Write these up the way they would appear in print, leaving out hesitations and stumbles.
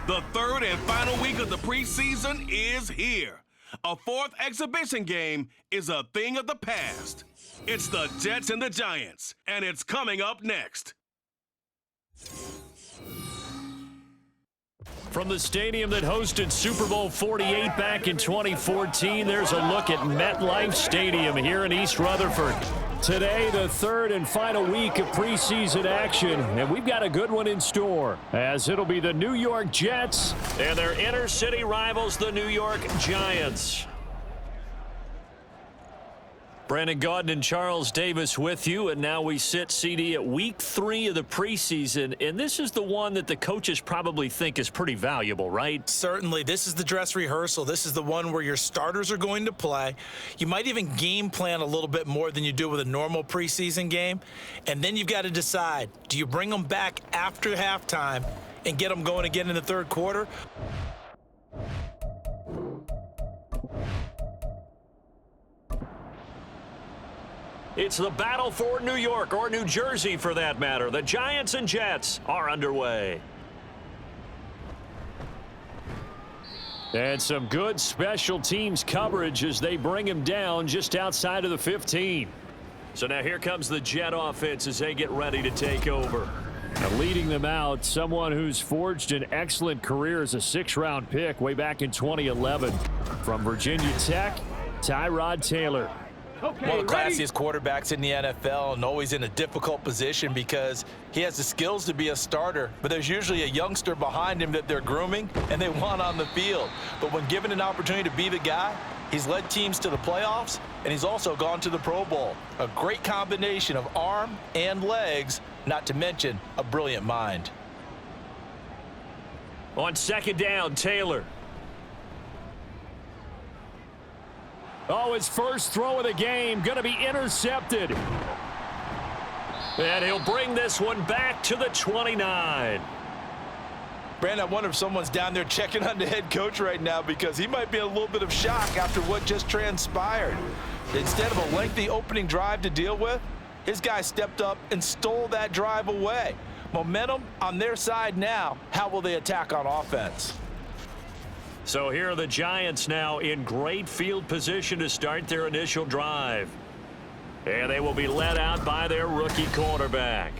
The third and final week of the preseason is here. A fourth exhibition game is a thing of the past. It's the Jets and the Giants, and it's coming up next. From the stadium that hosted Super Bowl 48 back in 2014, there's a look at MetLife Stadium here in East Rutherford. Today, the third and final week of preseason action, and we've got a good one in store, as it'll be the New York Jets and their inner-city rivals, the New York Giants. Brandon Gaudin and Charles Davis with you, and now we sit, CD, at week 3 of the preseason, and this is the one that the coaches probably think is pretty valuable, right? Certainly. This is the dress rehearsal. This is the one where your starters are going to play. You might even game plan a little bit more than you do with a normal preseason game, and then you've got to decide, do you bring them back after halftime and get them going again in the third quarter? It's the battle for New York, or New Jersey for that matter. The Giants and Jets are underway. And some good special teams coverage as they bring him down just outside of the 15. So now here comes the Jet offense as they get ready to take over. Now leading them out, someone who's forged an excellent career as a 6th-round pick way back in 2011. From Virginia Tech, Tyrod Taylor. Okay, one of the classiest quarterbacks in the NFL, and always in a difficult position because he has the skills to be a starter, but there's usually a youngster behind him that they're grooming and they want on the field. But when given an opportunity to be the guy, he's led teams to the playoffs, and he's also gone to the Pro Bowl. A great combination of arm and legs, not to mention a brilliant mind. On second down, Taylor. Oh, his first throw of the game, going to be intercepted. And he'll bring this one back to the 29. Brandon, I wonder if someone's down there checking on the head coach right now because he might be in a little bit of shock after what just transpired. Instead of a lengthy opening drive to deal with, his guy stepped up and stole that drive away. Momentum on their side now. How will they attack on offense? So here are the Giants now in great field position to start their initial drive. And they will be led out by their rookie quarterback.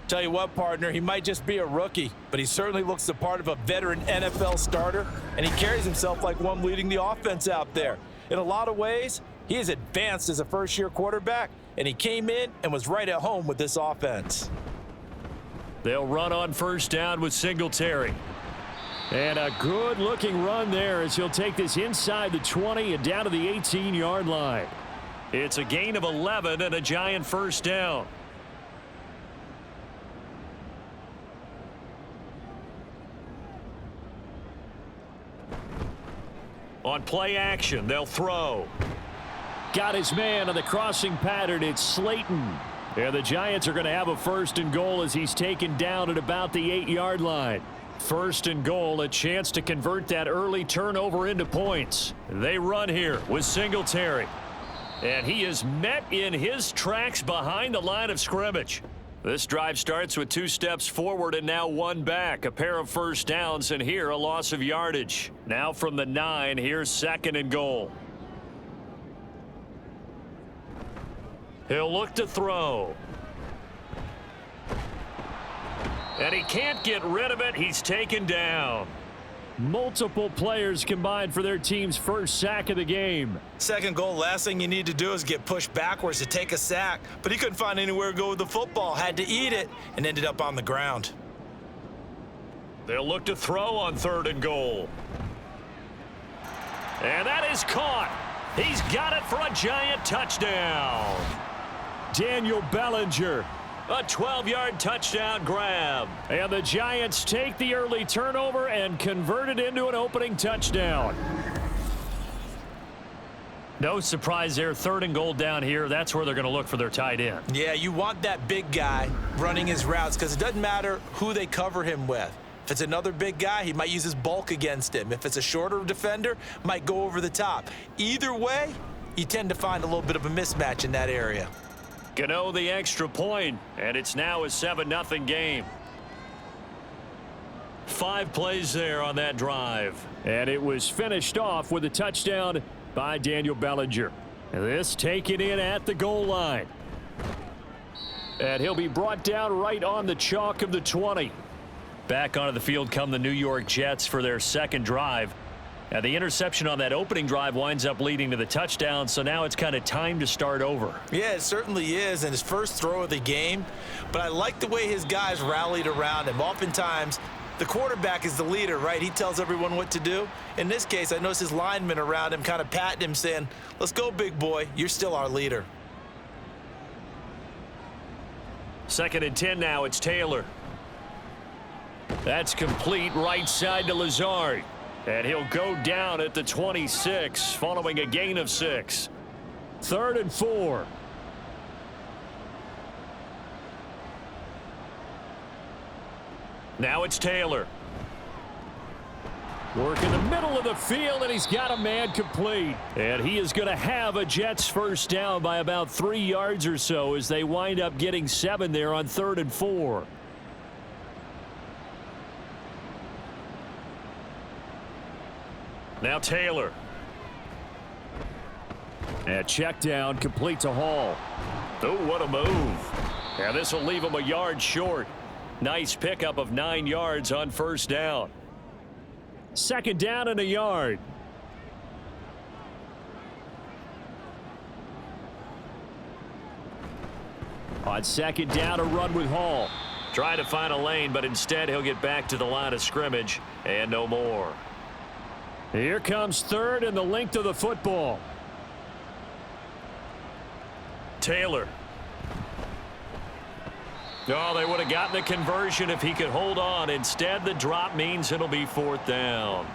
Tell you what, partner, he might just be a rookie, but he certainly looks the part of a veteran NFL starter, and he carries himself like one leading the offense out there. In a lot of ways, he is advanced as a first-year quarterback, and he came in and was right at home with this offense. They'll run on first down with Singletary. And a good-looking run there as he'll take this inside the 20 and down to the 18-yard line. It's a gain of 11 and a Giant first down. On play action, they'll throw. Got his man on the crossing pattern. It's Slayton. And the Giants are going to have a first and goal as he's taken down at about the 8-yard line. First and goal, a chance to convert that early turnover into points. They run here with Singletary. And he is met in his tracks behind the line of scrimmage. This drive starts with 2 steps forward and now 1 back. A pair of first downs, and here a loss of yardage. Now from the 9, here's second and goal. He'll look to throw. And he can't get rid of it. He's taken down. Multiple players combined for their team's first sack of the game. Second goal, last thing you need to do is get pushed backwards to take a sack. But he couldn't find anywhere to go with the football. Had to eat it and ended up on the ground. They'll look to throw on third and goal. And that is caught. He's got it for a Giant touchdown. Daniel Bellinger. A 12-yard touchdown grab. And the Giants take the early turnover and convert it into an opening touchdown. No surprise there. Third and goal down here. That's where they're going to look for their tight end. Yeah, you want that big guy running his routes because it doesn't matter who they cover him with. If it's another big guy, he might use his bulk against him. If it's a shorter defender, might go over the top. Either way, you tend to find a little bit of a mismatch in that area. Gano the extra point, and it's now a 7-0 game. 5 plays there on that drive. And it was finished off with a touchdown by Daniel Bellinger. This taken in at the goal line. And he'll be brought down right on the chalk of the 20. Back onto the field come the New York Jets for their second drive. And the interception on that opening drive winds up leading to the touchdown, so now it's kind of time to start over. Yeah, it certainly is, and his first throw of the game. But I like the way his guys rallied around him. Oftentimes, the quarterback is the leader, right? He tells everyone what to do. In this case, I noticed his linemen around him kind of patting him, saying, let's go, big boy. You're still our leader. 2nd and 10 now. It's Taylor. That's complete right side to Lazard. And he'll go down at the 26 following a gain of 6. 3rd and 4. Now it's Taylor. Work in the middle of the field, and he's got a man complete. And he is going to have a Jets first down by about 3 yards or so as they wind up getting 7 there on 3rd and 4. Now Taylor. And check down, complete to Hall. Oh, what a move. And this will leave him a yard short. Nice pickup of 9 yards on first down. 2nd down and a yard. On 2nd down, a run with Hall. Trying to find a lane, but instead he'll get back to the line of scrimmage and no more. Here comes 3rd and the length of the football. Taylor. Oh, they would have gotten the conversion if he could hold on. Instead, the drop means it'll be 4th down.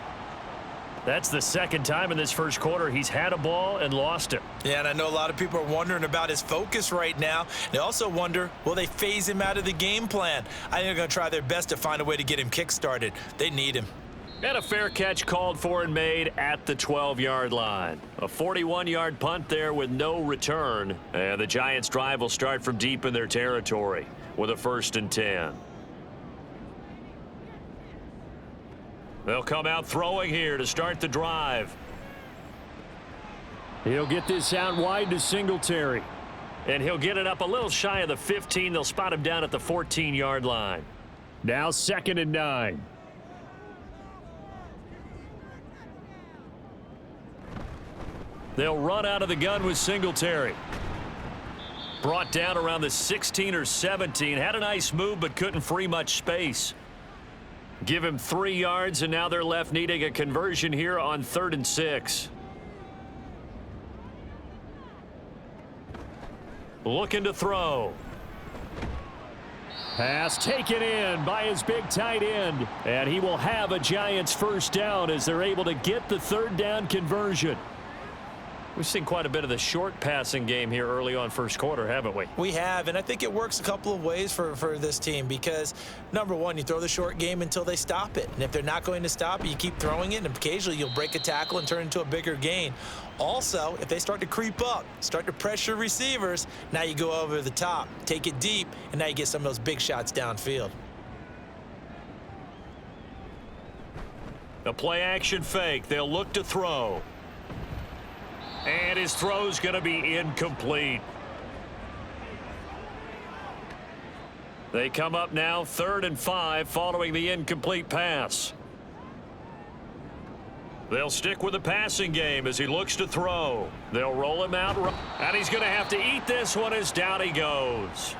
That's the 2nd time in this first quarter he's had a ball and lost it. Yeah, and I know a lot of people are wondering about his focus right now. They also wonder, will they phase him out of the game plan? I think they're going to try their best to find a way to get him kick-started. They need him. And a fair catch called for and made at the 12-yard line. A 41-yard punt there with no return. And the Giants' drive will start from deep in their territory with a 1st and 10. They'll come out throwing here to start the drive. He'll get this out wide to Singletary. And he'll get it up a little shy of the 15. They'll spot him down at the 14-yard line. Now 2nd and 9. They'll run out of the gun with Singletary. Brought down around the 16 or 17. Had a nice move, but couldn't free much space. Give him 3 yards, and now they're left needing a conversion here on 3rd and 6. Looking to throw. Pass taken in by his big tight end. And he will have a Giants first down as they're able to get the 3rd down conversion. We've seen quite a bit of the short passing game here early on first quarter, haven't we? We have, and I think it works a couple of ways for this team because, number one, you throw the short game until they stop it. And if they're not going to stop it, you keep throwing it, and occasionally you'll break a tackle and turn into a bigger gain. Also, if they start to creep up, start to pressure receivers, now you go over the top, take it deep, and now you get some of those big shots downfield. The play action fake. They'll look to throw. And his throw's going to be incomplete. They come up now 3rd and 5 following the incomplete pass. They'll stick with the passing game as he looks to throw. They'll roll him out, and he's going to have to eat this one as down he goes.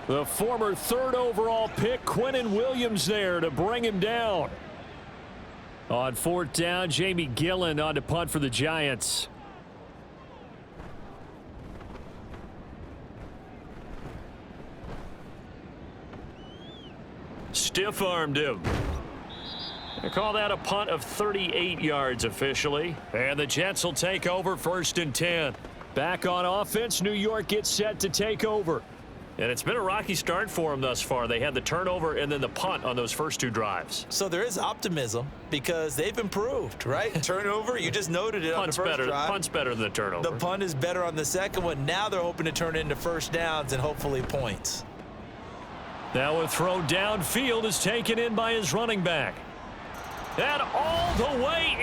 The former 3rd overall pick, Quinnen Williams, there to bring him down. On 4th down, Jamie Gillen on to punt for the Giants. Stiff-armed him. They call that a punt of 38 yards officially. And the Jets will take over 1st and 10. Back on offense, New York gets set to take over. And it's been a rocky start for them thus far. They had the turnover and then the punt on those first 2 drives. So there is optimism because they've improved, right? Turnover, you just noted it on the first drive. Punt's better than the turnover. The punt is better on the second one. Now they're hoping to turn it into first downs and hopefully points. Now a throw downfield is taken in by his running back. And all the way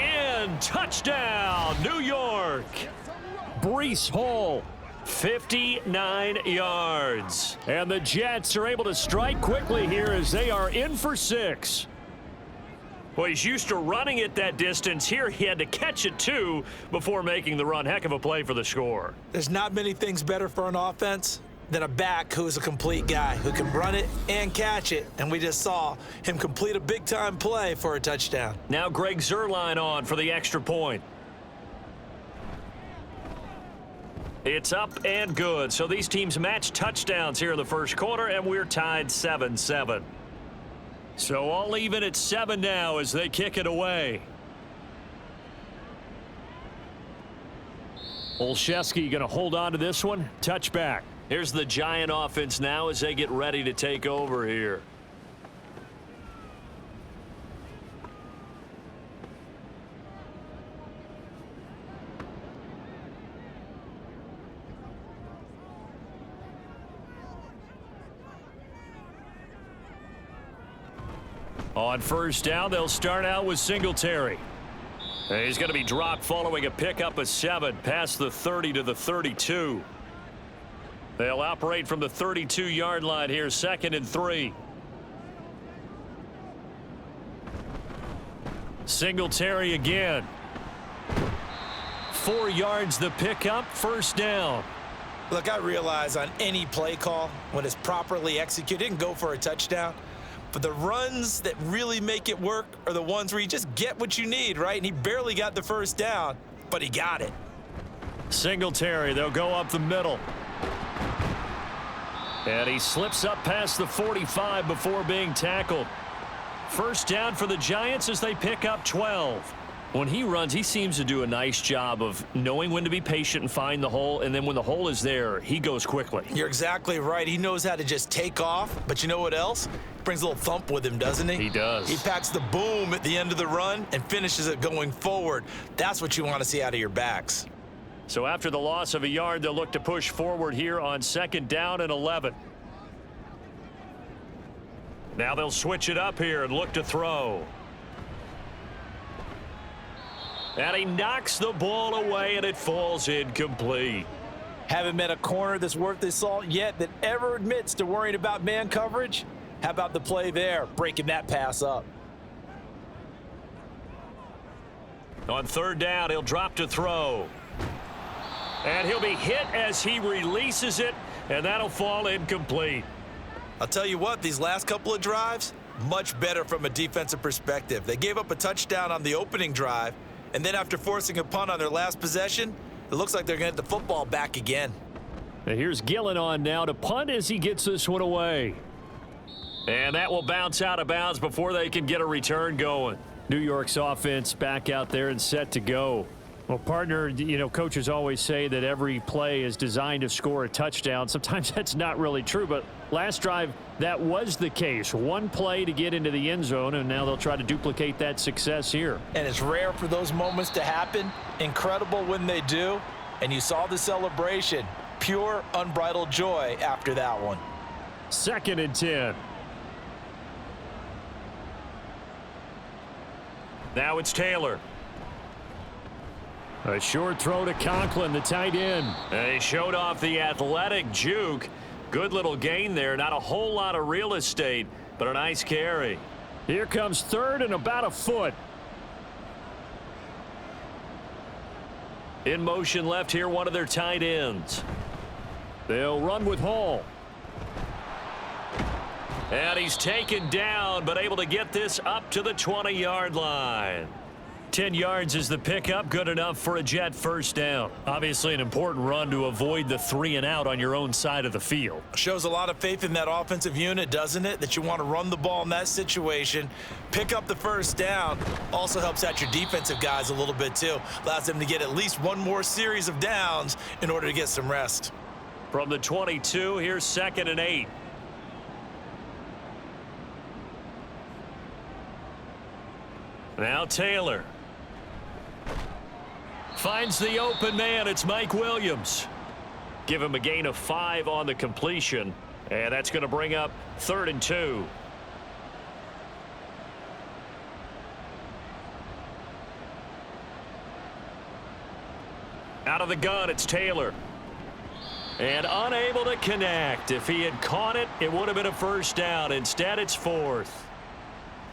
in. Touchdown, New York. Breece Hall, 59 yards. And the Jets are able to strike quickly here as they are in for 6. Well, he's used to running it that distance. Here he had to catch it, too, before making the run. Heck of a play for the score. There's not many things better for an offense than a back who's a complete guy, who can run it and catch it. And we just saw him complete a big-time play for a touchdown. Now Greg Zuerlein on for the extra point. It's up and good. So these teams match touchdowns here in the first quarter, and we're tied 7-7. So all even at 7 now as they kick it away. Olszewski going to hold on to this one. Touchback. Here's the Giant offense now as they get ready to take over here. On first down, they'll start out with Singletary. He's going to be dropped following a pickup of 7 past the 30 to the 32. They'll operate from the 32-yard line here, 2nd and 3. Singletary again. 4 yards the pickup, first down. Look, I realize on any play call, when it's properly executed, it can go for a touchdown. But the runs that really make it work are the ones where you just get what you need, right? And he barely got the first down, but he got it. Singletary, they'll go up the middle. And he slips up past the 45 before being tackled. First down for the Giants as they pick up 12. When he runs, he seems to do a nice job of knowing when to be patient and find the hole, and then when the hole is there, he goes quickly. You're exactly right. He knows how to just take off, but you know what else? Brings a little thump with him, doesn't he? He does. He packs the boom at the end of the run and finishes it going forward. That's what you want to see out of your backs. So after the loss of a yard, they'll look to push forward here on 2nd down and 11. Now they'll switch it up here and look to throw. And he knocks the ball away, and it falls incomplete. Haven't met a corner that's worth his salt yet that ever admits to worrying about man coverage. How about the play there, breaking that pass up? On 3rd down, he'll drop to throw. And he'll be hit as he releases it, and that'll fall incomplete. I'll tell you what, these last couple of drives, much better from a defensive perspective. They gave up a touchdown on the opening drive, and then after forcing a punt on their last possession, it looks like they're going to get the football back again. And here's Gillen on now to punt as he gets this one away. And that will bounce out of bounds before they can get a return going. New York's offense back out there and set to go. Well, partner, you know, coaches always say that every play is designed to score a touchdown. Sometimes that's not really true, but last drive, that was the case. One play to get into the end zone, and now they'll try to duplicate that success here. And it's rare for those moments to happen. Incredible when they do. And you saw the celebration. Pure, unbridled joy after that one. 2nd and 10. Now it's Taylor. A short throw to Conklin, the tight end. And he showed off the athletic juke. Good little gain there. Not a whole lot of real estate, but a nice carry. Here comes 3rd and about a foot. In motion left here, one of their tight ends. They'll run with Hall. And he's taken down, but able to get this up to the 20-yard line. 10 yards is the pickup, good enough for a Jet first down. Obviously an important run to avoid the 3 and out on your own side of the field. Shows a lot of faith in that offensive unit, doesn't it? That you want to run the ball in that situation, pick up the first down. Also helps out your defensive guys a little bit too. Allows them to get at least one more series of downs in order to get some rest. From the 22, here's 2nd and 8. Now Taylor. Finds the open man. It's Mike Williams. Give him a gain of 5 on the completion. And that's going to bring up 3rd and 2. Out of the gun, it's Taylor. And unable to connect. If he had caught it, it would have been a first down. Instead, it's 4th.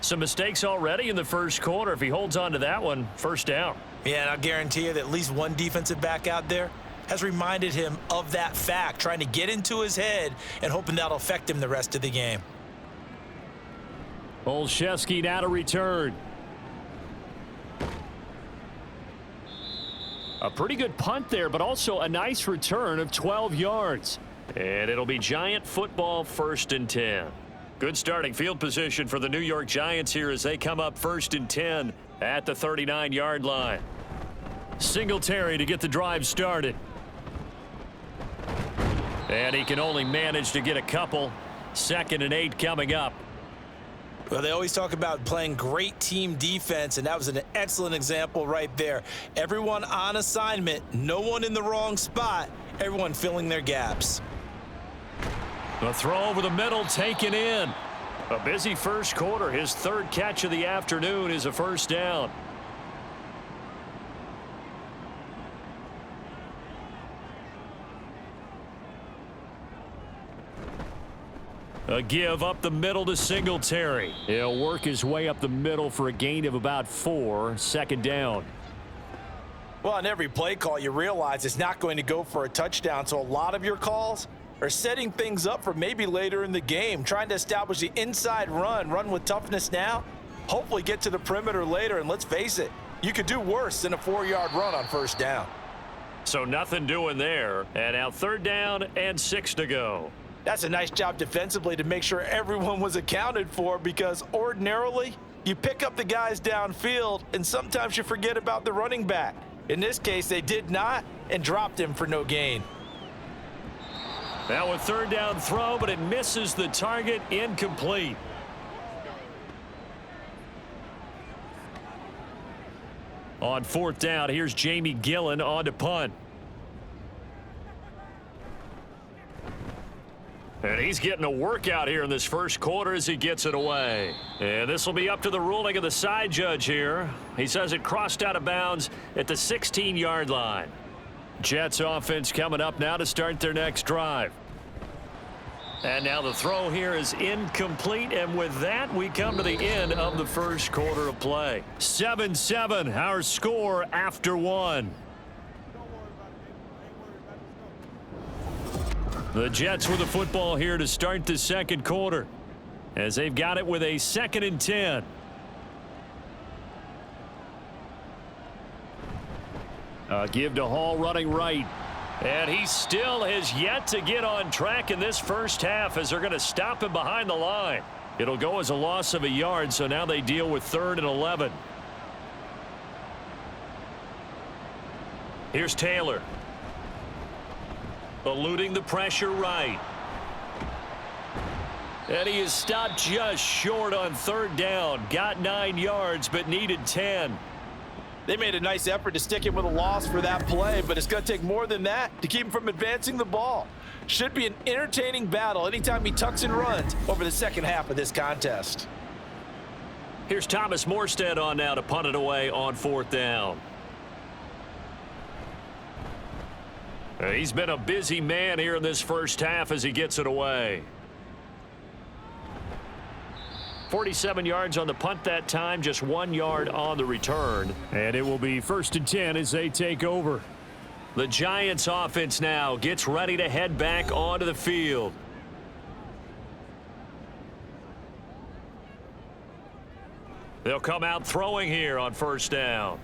Some mistakes already in the first quarter. If he holds on to that one, first down. Yeah, and I'll guarantee you that at least one defensive back out there has reminded him of that fact, trying to get into his head and hoping that'll affect him the rest of the game. Olszewski now to return. A pretty good punt there, but also a nice return of 12 yards. And it'll be Giant football, 1st and 10. Good starting field position for the New York Giants here as they come up 1st and 10 at the 39-yard line. Singletary to get the drive started. And he can only manage to get a couple. 2nd and 8 coming up. Well, they always talk about playing great team defense, and that was an excellent example right there. Everyone on assignment, no one in the wrong spot, everyone filling their gaps. The throw over the middle taken in. A busy first quarter. His 3rd catch of the afternoon is a first down. A give up the middle to Singletary. He'll work his way up the middle for a gain of about 4. 2nd down. Well, on every play call, you realize it's not going to go for a touchdown, so a lot of your calls are setting things up for maybe later in the game, trying to establish the inside run with toughness now, hopefully get to the perimeter later, and let's face it, you could do worse than a 4-yard run on first down. So nothing doing there, and now 3rd down and 6 to go. That's a nice job defensively to make sure everyone was accounted for, because ordinarily you pick up the guys downfield and sometimes you forget about the running back. In this case, they did not and dropped him for no gain. Now a 3rd down throw, but it misses the target. Incomplete. On 4th down, here's Jamie Gillen on to punt. And he's getting a workout here in this first quarter as he gets it away. And this will be up to the ruling of the side judge here. He says it crossed out of bounds at the 16-yard line. Jets offense coming up now to start their next drive. And now the throw here is incomplete. And with that, we come to the end of the first quarter of play. 7-7, our score after 1. The Jets with the football here to start the second quarter, as they've got it with a 2nd and 10. Give to Hall running right. And he still has yet to get on track in this first half as they're going to stop him behind the line. It'll go as a loss of a yard, so now they deal with 3rd and 11. Here's Taylor. Eluding the pressure right. And he is stopped just short on 3rd down. Got 9 yards, but needed 10. They made a nice effort to stick him with a loss for that play, but it's going to take more than that to keep him from advancing the ball. Should be an entertaining battle anytime he tucks and runs over the second half of this contest. Here's Thomas Morstead on now to punt it away on 4th down. He's been a busy man here in this first half as he gets it away. 47 yards on the punt that time, just 1 yard on the return. And it will be 1st and 10 as they take over. The Giants offense now gets ready to head back onto the field. They'll come out throwing here on 1st down.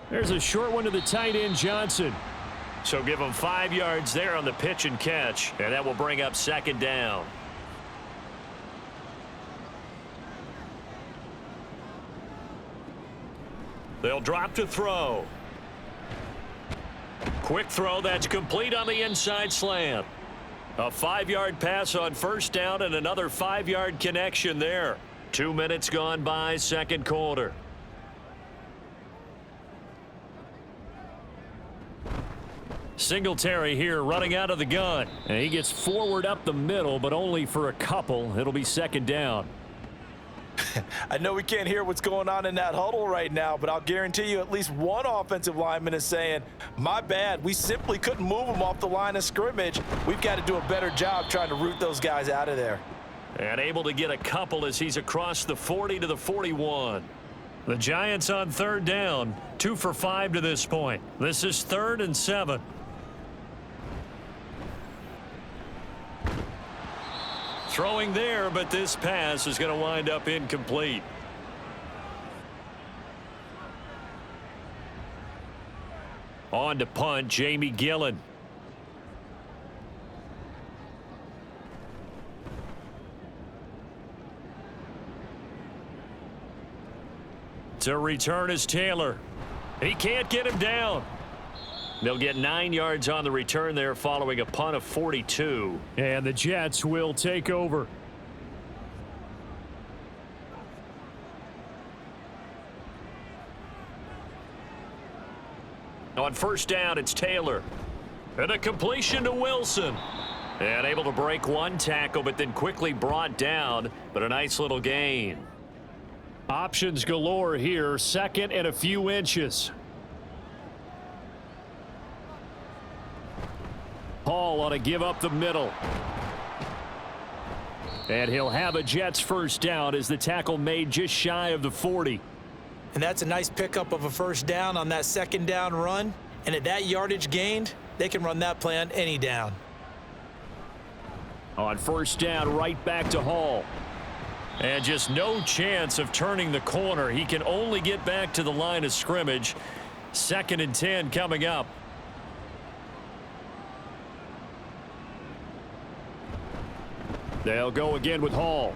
There's a short one to the tight end, Johnson. So give him 5 yards there on the pitch and catch, and that will bring up 2nd down. They'll drop to throw. Quick throw that's complete on the inside slant. A 5-yard pass on 1st down and another 5-yard connection there. 2 minutes gone by, second quarter. Singletary here running out of the gun. And he gets forward up the middle, but only for a couple. It'll be second down. I know we can't hear what's going on in that huddle right now, but I'll guarantee you at least one offensive lineman is saying, my bad, we simply couldn't move them off the line of scrimmage. We've got to do a better job trying to root those guys out of there. And able to get a couple as he's across the 40 to the 41. The Giants on third down, 2 for 5 to this point. This is 3rd and 7. Throwing there, but this pass is going to wind up incomplete. On to punt, Jamie Gillen. To return is Taylor. He can't get him down. They'll get 9 yards on the return there following a punt of 42. And the Jets will take over. On first down, it's Taylor. And a completion to Wilson. And able to break one tackle, but then quickly brought down. But a nice little gain. Options galore here. 2nd and a few inches. Hall ought to give up the middle. And he'll have a Jets first down as the tackle made just shy of the 40. And that's a nice pickup of a first down on that second down run. And at that yardage gained, they can run that play on any down. On first down, right back to Hall. And just no chance of turning the corner. He can only get back to the line of scrimmage. 2nd and 10 coming up. They'll go again with Hall.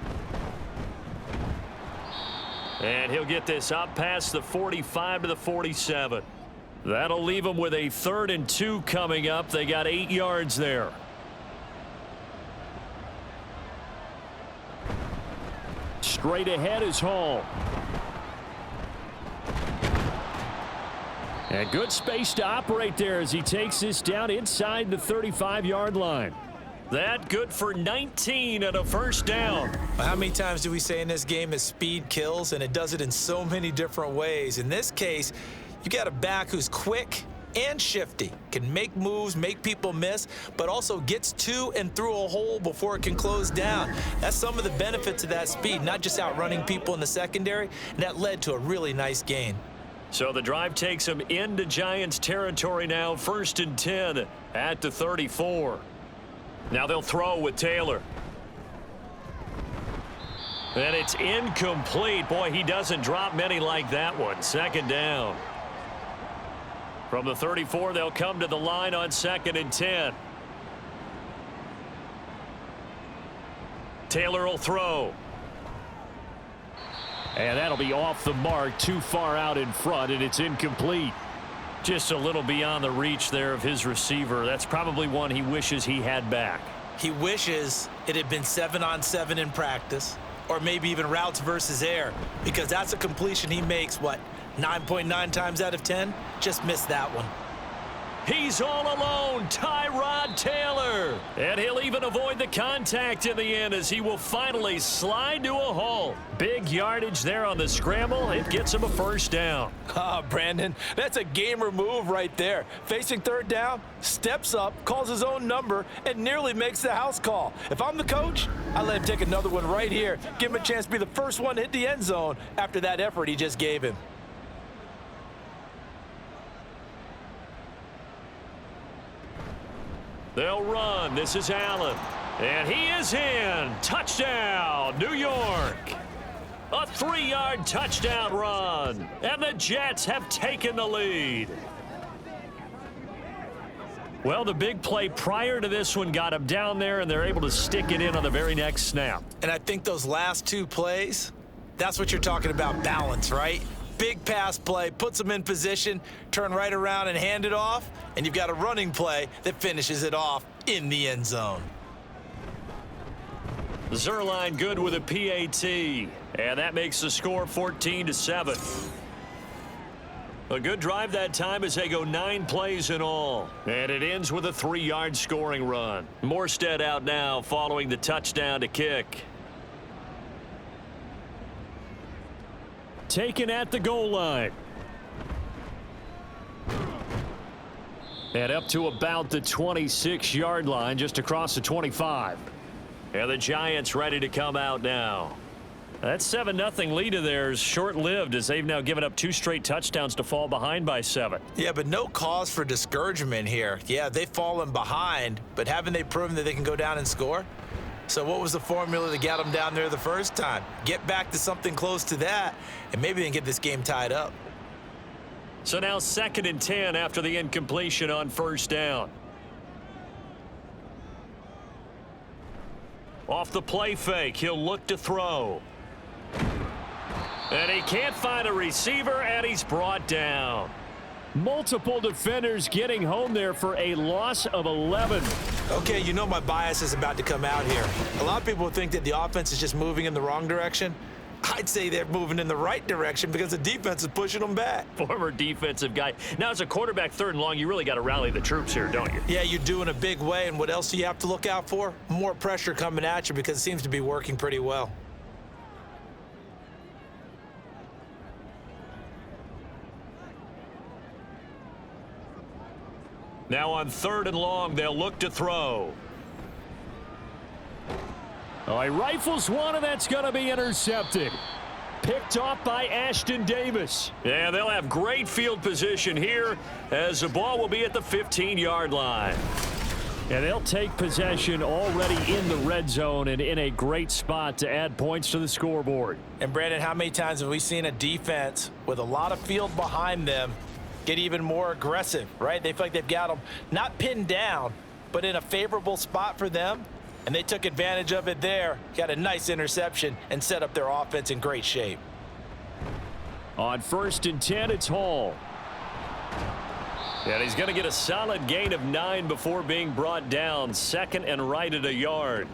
And he'll get this up past the 45 to the 47. That'll leave them with a 3rd and 2 coming up. They got 8 yards there. Straight ahead is Hall. And good space to operate there as he takes this down inside the 35-yard line. That good for 19 and a first down. How many times do we say in this game that speed kills, and it does it in so many different ways? In this case, you got a back who's quick and shifty, can make moves, make people miss, but also gets to and through a hole before it can close down. That's some of the benefits of that speed, not just outrunning people in the secondary, and that led to a really nice gain. So the drive takes him into Giants territory now, 1st and 10 at the 34. Now they'll throw with Taylor. And it's incomplete. Boy, he doesn't drop many like that one. 2nd down. From the 34, they'll come to the line on 2nd and 10. Taylor will throw. And that'll be off the mark, too far out in front, and it's incomplete. Just a little beyond the reach there of his receiver. That's probably one he wishes he had back. He wishes it had been 7-on-7 in practice, or maybe even routes versus air, because that's a completion he makes, what, 9.9 times out of 10? Just missed that one. He's all alone, Tyrod Taylor. And he'll even avoid the contact in the end as he will finally slide to a halt. Big yardage there on the scramble. It gets him a first down. Brandon, that's a gamer move right there. Facing 3rd down, steps up, calls his own number, and nearly makes the house call. If I'm the coach, I let him take another one right here. Give him a chance to be the first one to hit the end zone after that effort he just gave him. They'll run. This is Allen. And he is in. Touchdown, New York. A 3-yard touchdown run. And the Jets have taken the lead. Well, the big play prior to this one got him down there, and they're able to stick it in on the very next snap. And I think those last 2 plays, that's what you're talking about, balance, right? Big pass play, puts them in position, turn right around and hand it off, and you've got a running play that finishes it off in the end zone. Zerline good with a PAT, and that makes the score 14-7. A good drive that time as they go 9 plays in all. And it ends with a 3-yard scoring run. Morstead out now following the touchdown to kick. Taken at the goal line. And up to about the 26-yard line, just across the 25. And the Giants ready to come out now. That 7-0 lead of theirs short-lived as they've now given up 2 straight touchdowns to fall behind by 7. Yeah, but no cause for discouragement here. Yeah, they've fallen behind, but haven't they proven that they can go down and score? So what was the formula to get them down there the first time? Get back to something close to that, and maybe they can get this game tied up. So now 2nd and 10 after the incompletion on 1st down. Off the play fake, he'll look to throw. And he can't find a receiver, and he's brought down. Multiple defenders getting home there for a loss of 11. Okay, you know my bias is about to come out here. A lot of people think that the offense is just moving in the wrong direction. I'd say they're moving in the right direction because the defense is pushing them back. Former defensive guy. Now, as a quarterback 3rd and long, you really got to rally the troops here, don't you? Yeah, you do in a big way, and what else do you have to look out for? More pressure coming at you because it seems to be working pretty well. Now on 3rd and long, they'll look to throw. Oh, he rifles one, and that's going to be intercepted. Picked off by Ashton Davis. Yeah, they'll have great field position here as the ball will be at the 15-yard line. And they'll take possession already in the red zone and in a great spot to add points to the scoreboard. And, Brandon, how many times have we seen a defense with a lot of field behind them get even more aggressive, right? They feel like they've got them not pinned down, but in a favorable spot for them. And they took advantage of it there, got a nice interception, and set up their offense in great shape. On 1st and 10, it's Hall. And he's going to get a solid gain of 9 before being brought down. 2nd and right at a yard.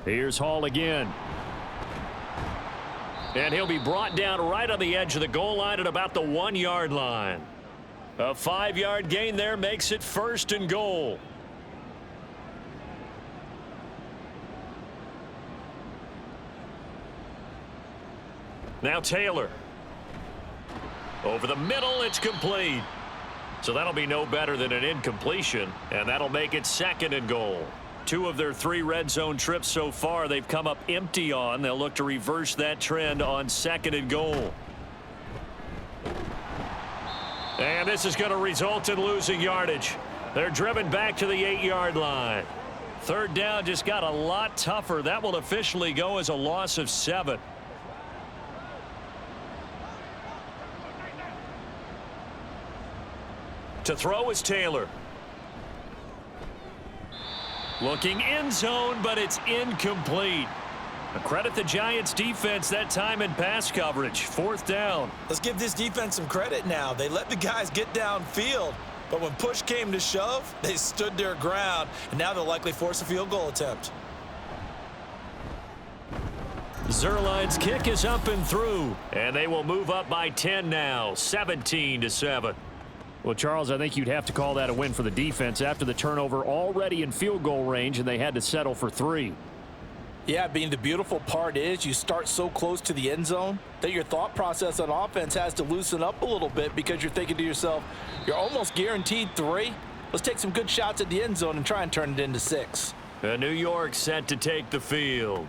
Here's Hall again. And he'll be brought down right on the edge of the goal line at about the 1-yard line. A 5-yard gain there makes it 1st and goal. Now Taylor. Over the middle, it's complete. So that'll be no better than an incompletion, and that'll make it 2nd and goal. 2 of their 3 red zone trips so far they've come up empty on. They'll look to reverse that trend on 2nd and goal. And this is going to result in losing yardage. They're driven back to the 8-yard line. 3rd down just got a lot tougher. That will officially go as a loss of 7. To throw is Taylor. Looking end zone, but it's incomplete. Credit the Giants defense that time in pass coverage. 4th down. Let's give this defense some credit now. They let the guys get downfield, but when push came to shove, they stood their ground, and now they'll likely force a field goal attempt. Zerline's kick is up and through, and they will move up by 10 now, 17-7. Well, Charles, I think you'd have to call that a win for the defense after the turnover already in field goal range, and they had to settle for 3. Yeah, being the beautiful part is you start so close to the end zone that your thought process on offense has to loosen up a little bit because you're thinking to yourself, you're almost guaranteed 3. Let's take some good shots at the end zone and try and turn it into 6. New York set to take the field.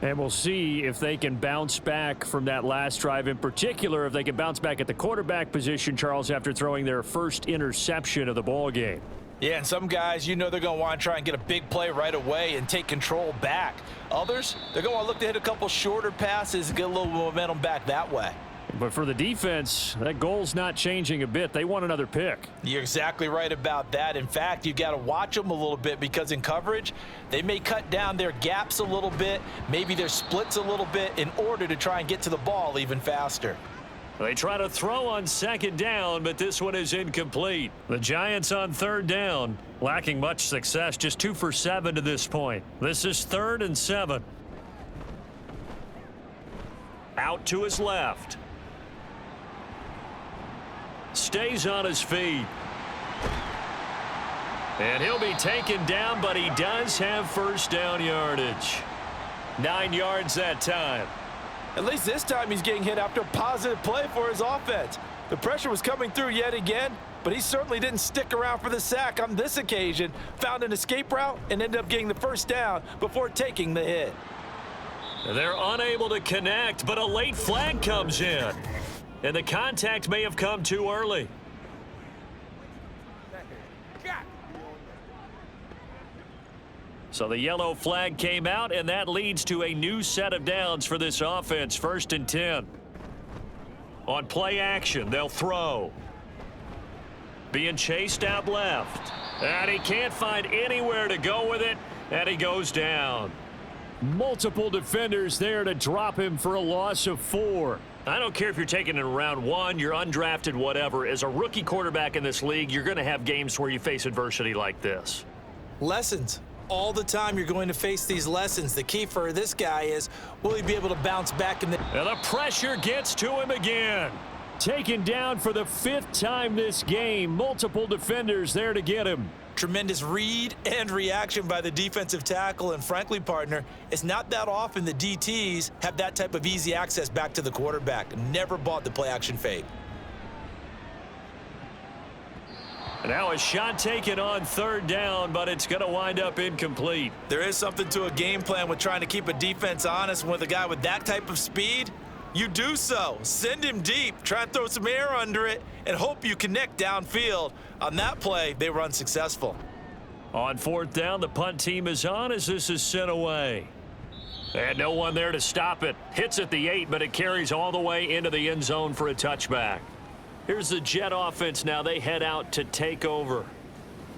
And we'll see if they can bounce back from that last drive, in particular if they can bounce back at the quarterback position, Charles, after throwing their first interception of the ball game. Yeah, and some guys, you know they're going to want to try and get a big play right away and take control back. Others, they're going to want to look to hit a couple shorter passes and get a little momentum back that way. But for the defense, that goal's not changing a bit. They want another pick. You're exactly right about that. In fact, you got to watch them a little bit because in coverage, they may cut down their gaps a little bit, maybe their splits a little bit in order to try and get to the ball even faster. They try to throw on 2nd down, but this one is incomplete. The Giants on 3rd down. Lacking much success, just 2 for 7 to this point. This is 3rd and 7. Out to his left. Stays on his feet. And he'll be taken down, but he does have first down yardage. 9 yards that time. At least this time he's getting hit after a positive play for his offense. The pressure was coming through yet again, but he certainly didn't stick around for the sack on this occasion. Found an escape route and ended up getting the first down before taking the hit. They're unable to connect, but a late flag comes in. And the contact may have come too early. So the yellow flag came out, and that leads to a new set of downs for this offense. 1st and 10. On play action, they'll throw. Being chased out left. And he can't find anywhere to go with it, and he goes down. Multiple defenders there to drop him for a loss of 4. I don't care if you're taking it in round 1, you're undrafted, whatever. As a rookie quarterback in this league, you're going to have games where you face adversity like this. Lessons. All the time you're going to face these lessons. The key for this guy is, will he be able to bounce back? And the pressure gets to him again. Taken down for the 5th time this game. Multiple defenders there to get him. Tremendous read and reaction by the defensive tackle. And frankly, partner, it's not that often the DTs have that type of easy access back to the quarterback. Never bought the play action fake. Now a shot taken on 3rd down, but it's going to wind up incomplete. There is something to a game plan with trying to keep a defense honest. With a guy with that type of speed, you do so. Send him deep, try and throw some air under it, and hope you connect downfield. On that play, they were unsuccessful. On 4th down, the punt team is on as this is sent away. And no one there to stop it. Hits at the 8, but it carries all the way into the end zone for a touchback. Here's the Jet offense now. They head out to take over.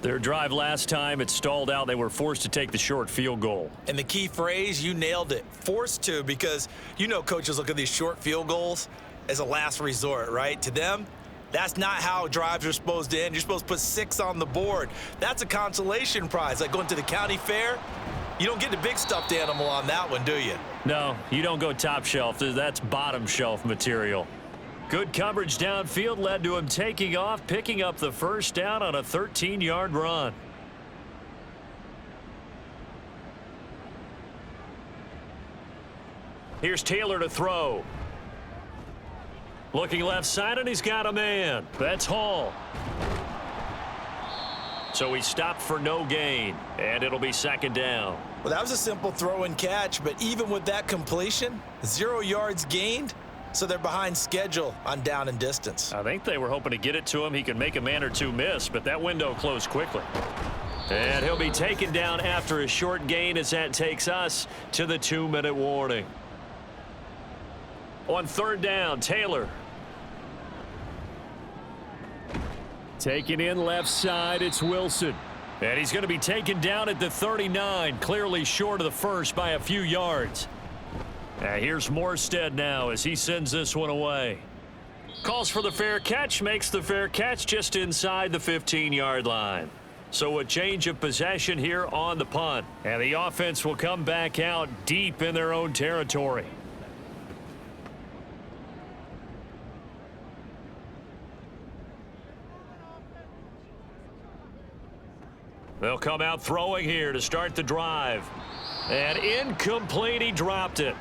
Their drive last time, it stalled out. They were forced to take the short field goal. And the key phrase, you nailed it. Forced to, because you know coaches look at these short field goals as a last resort, right? To them, that's not how drives are supposed to end. You're supposed to put 6 on the board. That's a consolation prize. Like going to the county fair, you don't get the big stuffed animal on that one, do you? No, you don't go top shelf. That's bottom shelf material. Good coverage downfield led to him taking off, picking up the first down on a 13-yard run. Here's Taylor to throw. Looking left side, and he's got a man. That's Hall. So he stopped for no gain, and it'll be 2nd down. Well, that was a simple throw and catch, but even with that completion, 0 yards gained. So they're behind schedule on down and distance. I think they were hoping to get it to him. He could make a man or two miss, but that window closed quickly. And he'll be taken down after a short gain as that takes us to the 2-minute warning. On 3rd down, Taylor. Taken in left side, it's Wilson. And he's going to be taken down at the 39, clearly short of the first by a few yards. Here's Morstead now as he sends this one away. Calls for the fair catch, makes the fair catch just inside the 15-yard line. So a change of possession here on the punt. And the offense will come back out deep in their own territory. They'll come out throwing here to start the drive. And incomplete, he dropped it.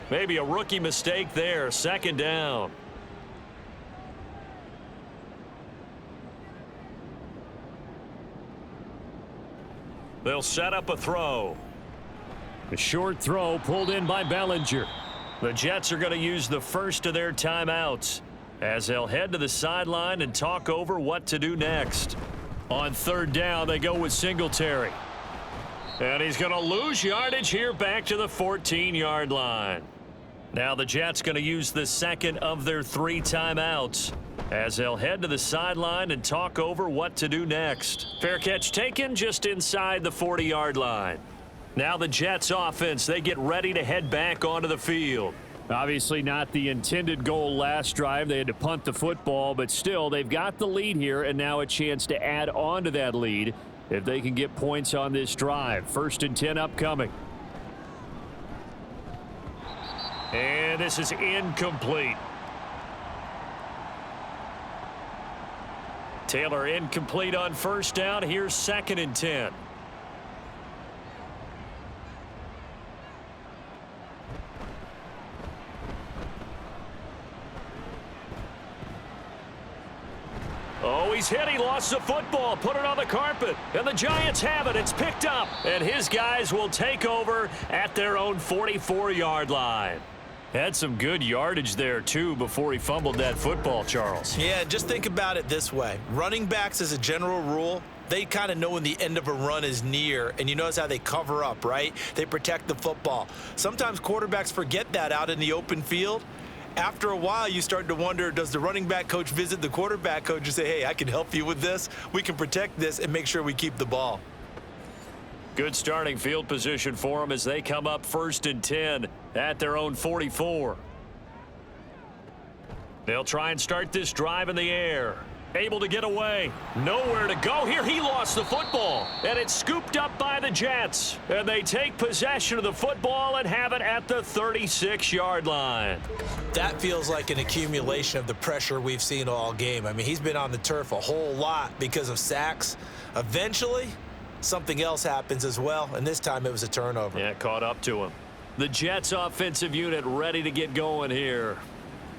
Maybe a rookie mistake there. 2nd down. They'll set up a throw. A short throw pulled in by Bellinger. The Jets are going to use the first of their timeouts as they'll head to the sideline and talk over what to do next. On 3rd down, they go with Singletary. And he's going to lose yardage here back to the 14-yard line. Now the Jets going to use the 2nd of their 3 timeouts as they'll head to the sideline and talk over what to do next. Fair catch taken just inside the 40-yard line. Now the Jets offense, they get ready to head back onto the field. Obviously not the intended goal last drive. They had to punt the football, but still they've got the lead here and now a chance to add on to that lead if they can get points on this drive. 1st and 10 upcoming. And this is incomplete. Taylor incomplete on 1st down. Here's 2nd and 10. Oh, he's hit. He lost the football. Put it on the carpet. And the Giants have it. It's picked up. And his guys will take over at their own 44-yard line. Had some good yardage there, too, before he fumbled that football, Charles. Yeah, just think about it this way. Running backs, as a general rule, they kind of know when the end of a run is near, and you notice how they cover up, right? They protect the football. Sometimes quarterbacks forget that out in the open field. After a while, you start to wonder, does the running back coach visit the quarterback coach and say, hey, I can help you with this. We can protect this and make sure we keep the ball. Good starting field position for them as they come up 1st and 10 at their own 44. They'll try and start this drive in the air. Able to get away. Nowhere to go here. He lost the football. And it's scooped up by the Jets. And they take possession of the football and have it at the 36-yard line. That feels like an accumulation of the pressure we've seen all game. I mean, he's been on the turf a whole lot because of sacks. Eventually, something else happens as well, and this time it was a turnover. Yeah, caught up to him. The Jets offensive unit ready to get going here.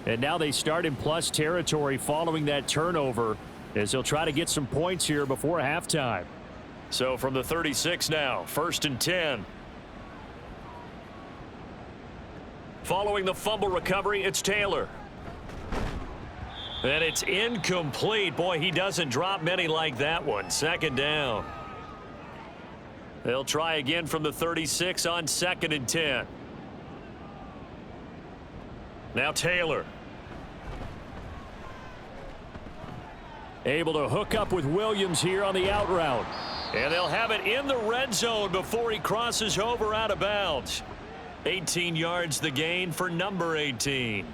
And now they start in plus territory following that turnover as they'll try to get some points here before halftime. So from the 36 now, 1st and 10. Following the fumble recovery, it's Taylor. And it's incomplete. Boy, he doesn't drop many like that one. 2nd down. They'll try again from the 36 on 2nd and 10. Now Taylor. Able to hook up with Williams here on the out route. And they'll have it in the red zone before he crosses over out of bounds. 18 yards the gain for number 18.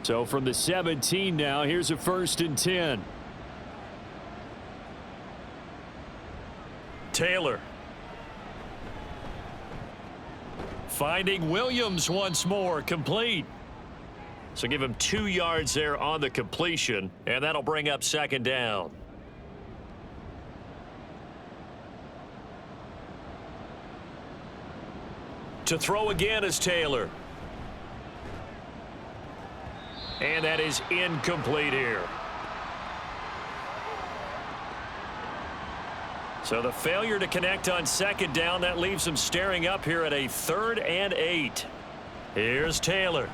So from the 17 now, here's a 1st and 10. Taylor. Finding Williams once more, complete. So give him 2 yards there on the completion, and that'll bring up 2nd down. To throw again is Taylor. And that is incomplete here. So the failure to connect on 2nd down, that leaves them staring up here at a 3rd and 8. Here's Taylor.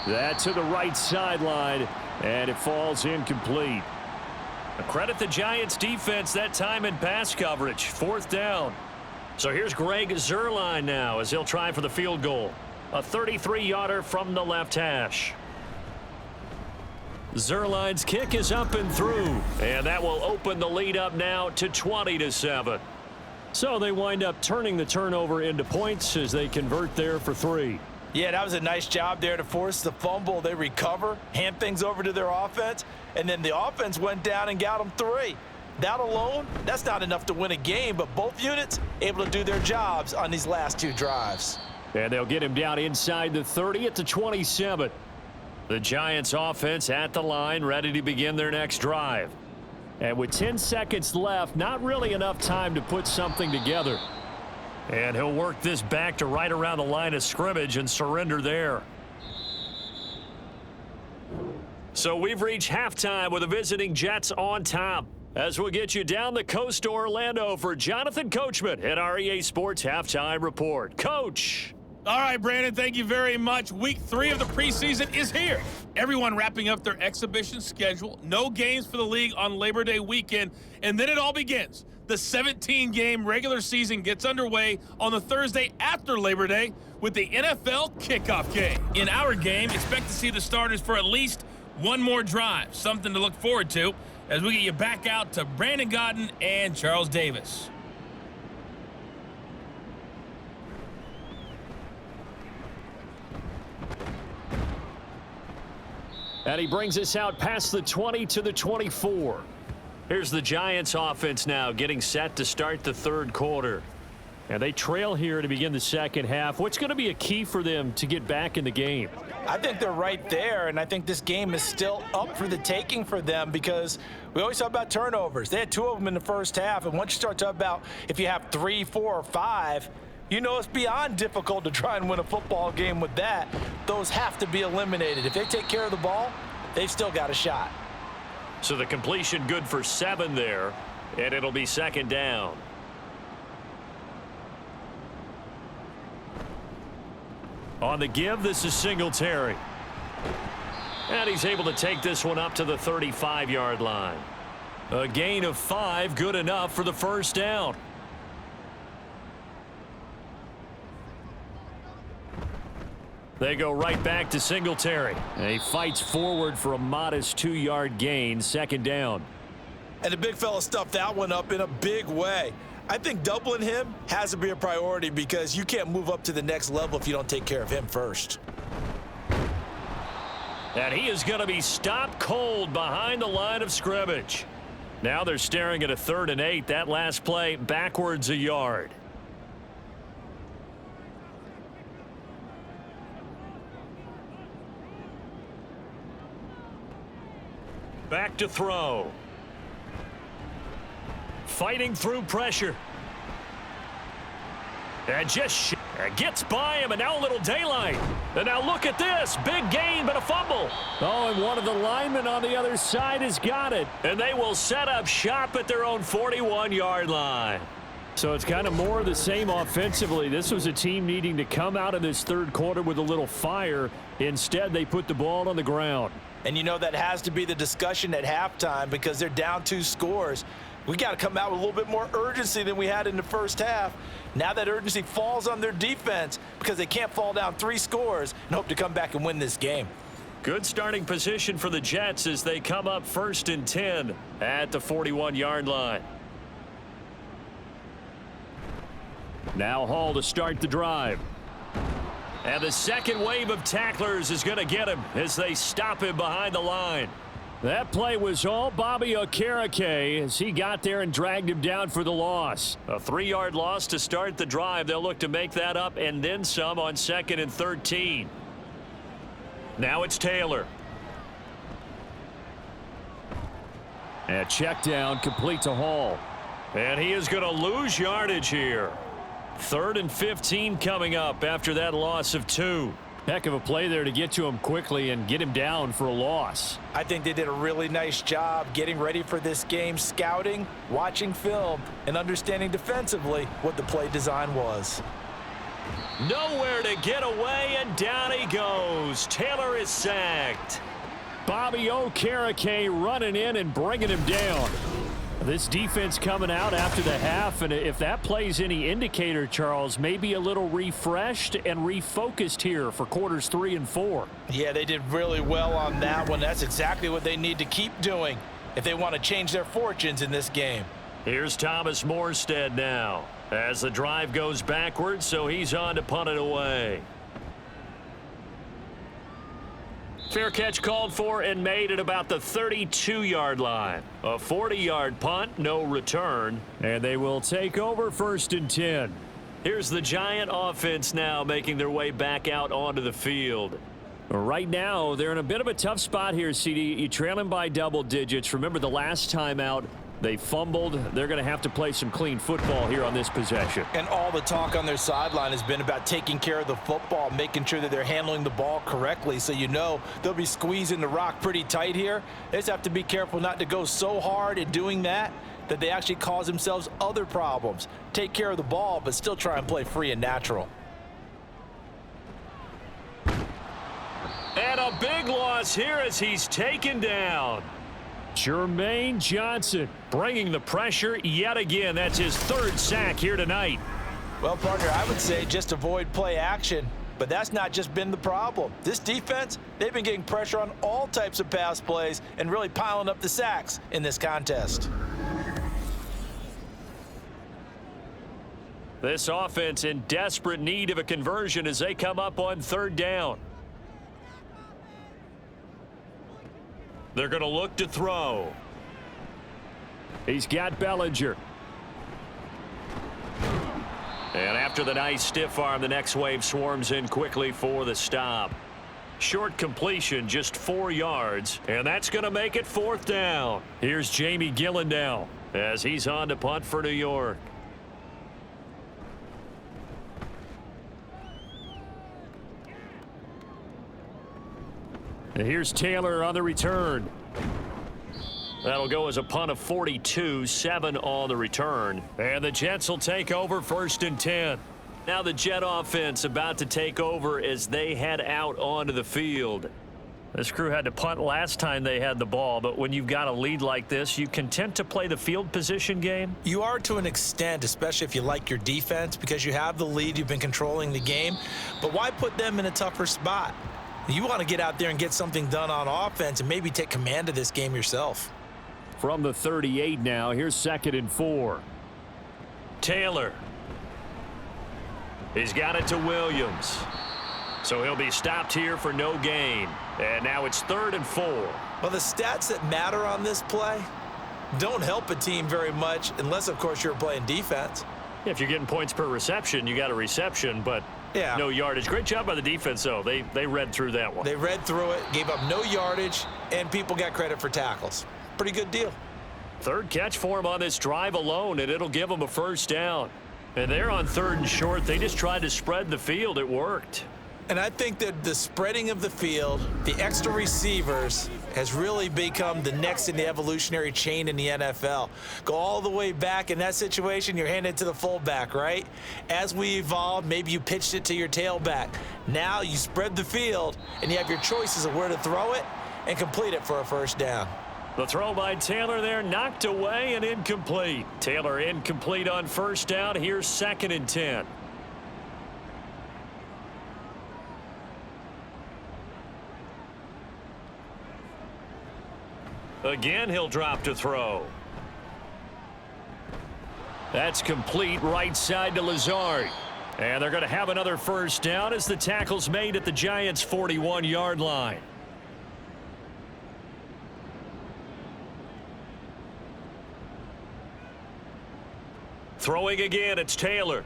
That to the right sideline, and it falls incomplete. Credit the Giants defense that time in pass coverage. 4th down. So here's Greg Zuerlein now as he'll try for the field goal. A 33-yarder from the left hash. Zuerlein's kick is up and through, and that will open the lead up now to 20-7. So they wind up turning the turnover into points as they convert there for 3. Yeah, that was a nice job there to force the fumble. They recover, hand things over to their offense, and then the offense went down and got them 3. That alone, that's not enough to win a game, but both units able to do their jobs on these last 2 drives. And they'll get him down inside the 30 at the 27. The Giants offense at the line, ready to begin their next drive. And with 10 seconds left, not really enough time to put something together. And he'll work this back to right around the line of scrimmage and surrender there. So we've reached halftime with the visiting Jets on top. As we'll get you down the coast to Orlando for Jonathan Coachman at our EA Sports Halftime Report. Coach. All right, Brandon, thank you very much. Week 3 of the preseason is here. Everyone wrapping up their exhibition schedule. No games for the league on Labor Day weekend, and then it all begins. The 17-game regular season gets underway on the Thursday after Labor Day with the NFL kickoff game. In our game, expect to see the starters for at least one more drive, something to look forward to as we get you back out to Brandon Godden and Charles Davis. And he brings us out past the 20 to the 24. Here's the Giants offense now getting set to start the third quarter. And they trail here to begin the second half. What's going to be a key for them to get back in the game? I think they're right there, and I think this game is still up for the taking for them because we always talk about turnovers. They had 2 of them in the first half, and once you start talking about if you have 3, 4, or 5, you know it's beyond difficult to try and win a football game with that. Those have to be eliminated. If they take care of the ball, they've still got a shot. So the completion good for 7 there, and it'll be second down. On the give, this is Singletary. And he's able to take this one up to the 35-yard line. A gain of 5, good enough for the first down. They go right back to Singletary. And he fights forward for a modest 2-yard gain, second down. And the big fella stuffed that one up in a big way. I think doubling him has to be a priority because you can't move up to the next level if you don't take care of him first. And he is going to be stopped cold behind the line of scrimmage. Now they're staring at a 3rd and 8. That last play backwards a yard. Back to throw. Fighting through pressure. And just gets by him, and now a little daylight. And now look at this. Big gain, but a fumble. Oh, and one of the linemen on the other side has got it. And they will set up shop at their own 41-yard line. So it's kind of more of the same offensively. This was a team needing to come out of this third quarter with a little fire. Instead, they put the ball on the ground. And you know that has to be the discussion at halftime because they're down 2 scores. We got to come out with a little bit more urgency than we had in the first half. Now that urgency falls on their defense because they can't fall down 3 scores and hope to come back and win this game. Good starting position for the Jets as they come up 1st and 10 at the 41-yard line. Now Hall to start the drive. And the second wave of tacklers is going to get him as they stop him behind the line. That play was all Bobby Okereke as he got there and dragged him down for the loss. A 3-yard loss to start the drive. They'll look to make that up and then some on 2nd and 13. Now it's Taylor. And check down complete to Hall. And he is going to lose yardage here. 3rd and 15 coming up after that loss of 2. Heck of a play there to get to him quickly and get him down for a loss. I think they did a really nice job getting ready for this game, scouting, watching film, and understanding defensively what the play design was. Nowhere to get away, and down he goes. Taylor is sacked. Bobby Okereke running in and bringing him down. This defense coming out after the half, and if that plays any indicator, Charles, maybe a little refreshed and refocused here for quarters 3 and 4. Yeah, they did really well on that one. That's exactly what they need to keep doing if they want to change their fortunes in this game. Here's Thomas Morstead now as the drive goes backwards, so he's on to punt it away. Fair catch called for and made at about the 32-yard line. A 40-yard punt, no return. And they will take over 1st and 10. Here's the Giant offense now making their way back out onto the field. Right now, they're in a bit of a tough spot here, CD. You trail them by double digits. Remember the last time out, they fumbled. They're going to have to play some clean football here on this possession. And all the talk on their sideline has been about taking care of the football, making sure that they're handling the ball correctly. So you know they'll be squeezing the rock pretty tight here. They just have to be careful not to go so hard in doing that they actually cause themselves other problems. Take care of the ball, but still try and play free and natural. And a big loss here as he's taken down. Jermaine Johnson bringing the pressure yet again. That's his 3rd sack here tonight. Well, partner, I would say just avoid play action, but that's not just been the problem. This defense, they've been getting pressure on all types of pass plays and really piling up the sacks in this contest. This offense in desperate need of a conversion as they come up on 3rd down. They're going to look to throw. He's got Bellinger. And after the nice stiff arm, the next wave swarms in quickly for the stop. Short completion, just 4 yards, and that's going to make it 4th down. Here's Jamie Gillen now as he's on to punt for New York. And here's Taylor on the return. That'll go as a punt of 42, 7 on the return. And the Jets will take over 1st and 10. Now the Jet offense about to take over as they head out onto the field. This crew had to punt last time they had the ball, but when you've got a lead like this, you content to play the field position game? You are to an extent, especially if you like your defense, because you have the lead, you've been controlling the game. But why put them in a tougher spot? You want to get out there and get something done on offense and maybe take command of this game yourself. From the 38 now, here's 2nd and 4. Taylor. He's got it to Williams. So he'll be stopped here for no gain. And now it's 3rd and 4. Well, the stats that matter on this play don't help a team very much unless, of course, you're playing defense. If you're getting points per reception, you got a reception, but yeah, no yardage. Great job by the defense, though. They read through that one. They read through it, gave up no yardage, and people got credit for tackles. Pretty good deal. 3rd catch for him on this drive alone, and it'll give them a 1st down. And they're on 3rd and short. They just tried to spread the field. It worked. And I think that the spreading of the field, the extra receivers, has really become the next in the evolutionary chain in the NFL. Go all the way back in that situation, you're handed to the fullback, right? As we evolved, maybe you pitched it to your tailback. Now you spread the field, and you have your choices of where to throw it and complete it for a 1st down. The throw by Taylor there, knocked away and incomplete. Taylor incomplete on 1st down. Here's 2nd and 10. Again, he'll drop to throw. That's complete, right side to Lazard. And they're going to have another 1st down as the tackle's made at the Giants' 41-yard line. Throwing again, it's Taylor.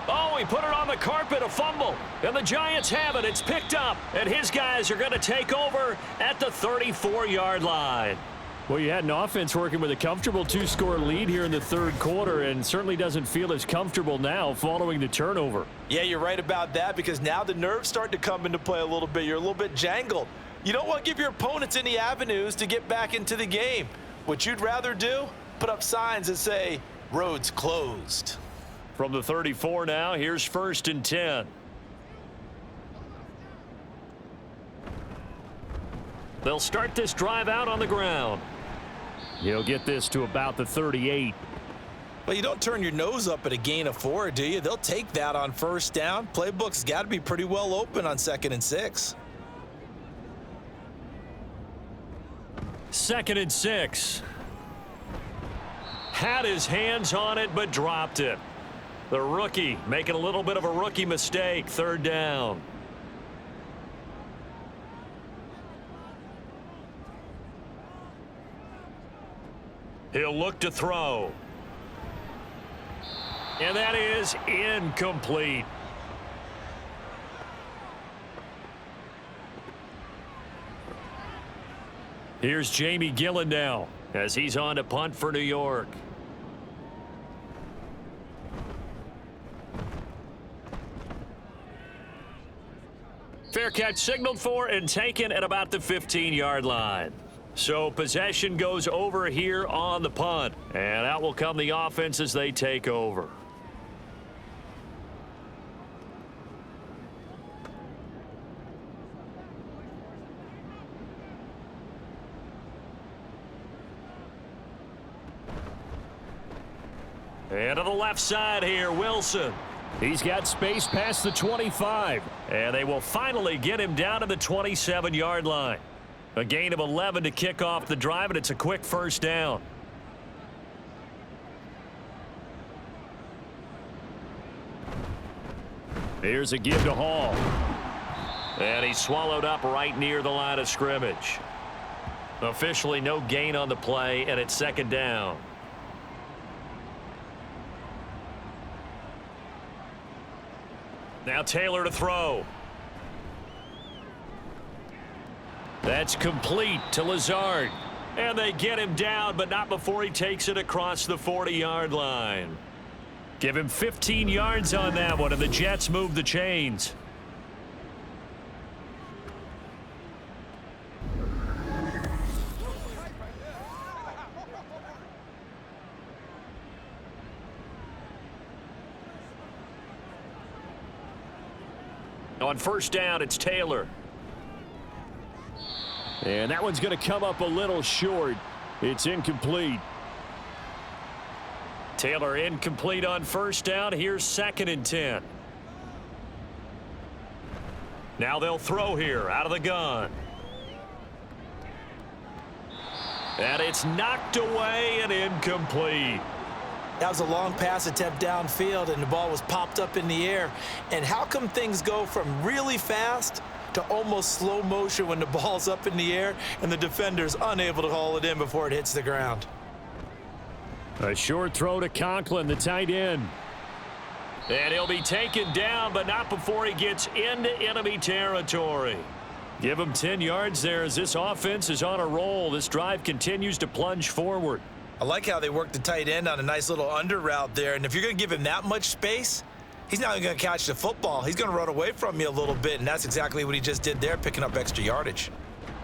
Oh, he put it on the carpet, a fumble. And the Giants have it. It's picked up. And his guys are going to take over at the 34-yard line. Well, you had an offense working with a comfortable 2-score lead here in the 3rd quarter and certainly doesn't feel as comfortable now following the turnover. Yeah, you're right about that because now the nerves start to come into play a little bit. You're a little bit jangled. You don't want to give your opponents any avenues to get back into the game. What you'd rather do, put up signs that say, roads closed. From the 34 now, here's 1st and 10. They'll start this drive out on the ground. He'll get this to about the 38. Well, you don't turn your nose up at a gain of 4, do you? They'll take that on 1st down. Playbook's got to be pretty well open on 2nd and 6. 2nd and 6. Had his hands on it, but dropped it. The rookie making a little bit of a rookie mistake. 3rd down. He'll look to throw. And that is incomplete. Here's Jamie Gillen now as he's on to punt for New York. Fair catch signaled for and taken at about the 15-yard line. So possession goes over here on the punt. And out will come the offense as they take over. And to the left side here, Wilson. He's got space past the 25. And they will finally get him down to the 27-yard line. A gain of 11 to kick off the drive, and it's a quick 1st down. Here's a give to Hall. And he's swallowed up right near the line of scrimmage. Officially no gain on the play, and it's second down. Now Taylor to throw. That's complete to Lazard. And they get him down, but not before he takes it across the 40-yard line. Give him 15 yards on that one, and the Jets move the chains. On first down, it's Taylor. And that one's going to come up a little short. It's incomplete. Taylor incomplete on first down. Here's 2nd and 10. Now they'll throw here out of the gun. And it's knocked away and incomplete. That was a long pass attempt downfield, and the ball was popped up in the air. And how come things go from really fast to almost slow motion when the ball's up in the air and the defender's unable to haul it in before it hits the ground? A short throw to Conklin, the tight end. And he'll be taken down, but not before he gets into enemy territory. Give him 10 yards there as this offense is on a roll. This drive continues to plunge forward. I like how they worked the tight end on a nice little under route there. And if you're going to give him that much space, he's not going to catch the football. He's going to run away from you a little bit, and that's exactly what he just did there, picking up extra yardage.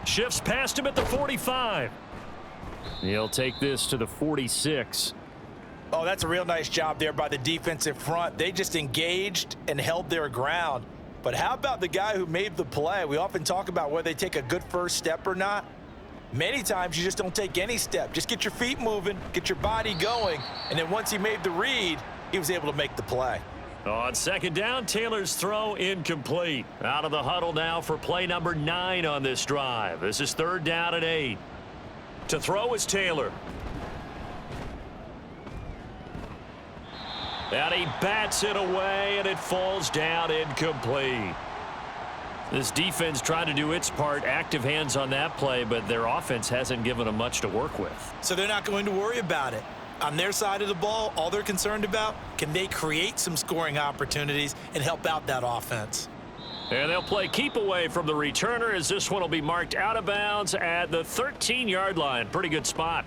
Shifts past him at the 45. He'll take this to the 46. Oh, that's a real nice job there by the defensive front. They just engaged and held their ground. But how about the guy who made the play? We often talk about whether they take a good first step or not. Many times you just don't take any step. Just get your feet moving, get your body going, and then once he made the read, he was able to make the play. On second down, Taylor's throw incomplete. Out of the huddle now for play number 9 on this drive. This is 3rd down and 8. To throw is Taylor. And he bats it away, and it falls down incomplete. This defense trying to do its part, active hands on that play, but their offense hasn't given them much to work with. So they're not going to worry about it. On their side of the ball, all they're concerned about, can they create some scoring opportunities and help out that offense? And they'll play keep away from the returner as this one will be marked out of bounds at the 13-yard line. Pretty good spot.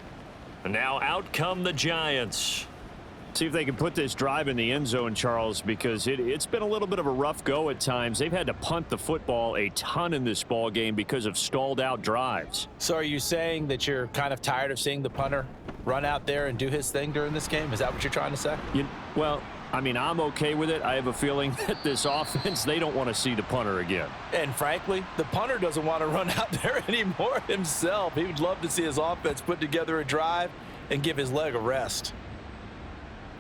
And now out come the Giants. See if they can put this drive in the end zone, Charles, because it's been a little bit of a rough go at times. They've had to punt the football a ton in this ball game because of stalled out drives. So are you saying that you're kind of tired of seeing the punter run out there and do his thing during this game? Is that what you're trying to say? Well, I mean, I'm okay with it. I have a feeling that this offense, they don't want to see the punter again. And frankly, the punter doesn't want to run out there anymore himself. He would love to see his offense put together a drive and give his leg a rest.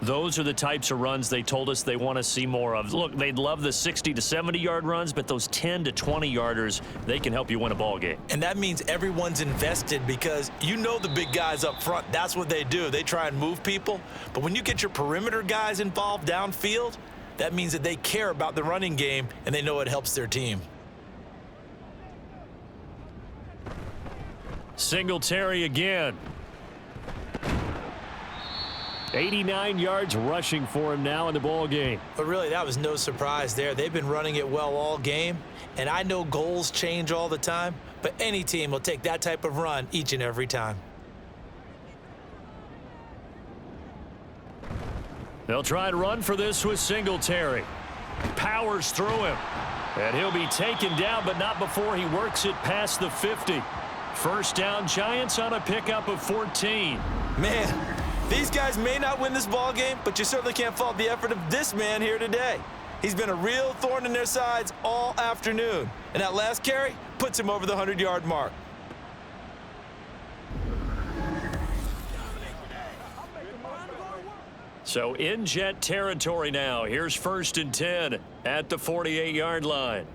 Those are the types of runs they told us they want to see more of. Look, they'd love the 60 to 70-yard runs, but those 10 to 20-yarders, they can help you win a ball game. And that means everyone's invested because you know the big guys up front, that's what they do. They try and move people. But when you get your perimeter guys involved downfield, that means that they care about the running game and they know it helps their team. Singletary again. 89 yards rushing for him now in the ball game. But really, that was no surprise there. They've been running it well all game, and I know goals change all the time, but any team will take that type of run each and every time. They'll try and run for this with Singletary. Powers through him, and he'll be taken down, but not before he works it past the 50. First down, Giants on a pickup of 14. Man, these guys may not win this ball game, but you certainly can't fault the effort of this man here today. He's been a real thorn in their sides all afternoon, and that last carry puts him over the 100-yard mark. So in Jet territory now. Here's 1st and 10 at the 48-yard line.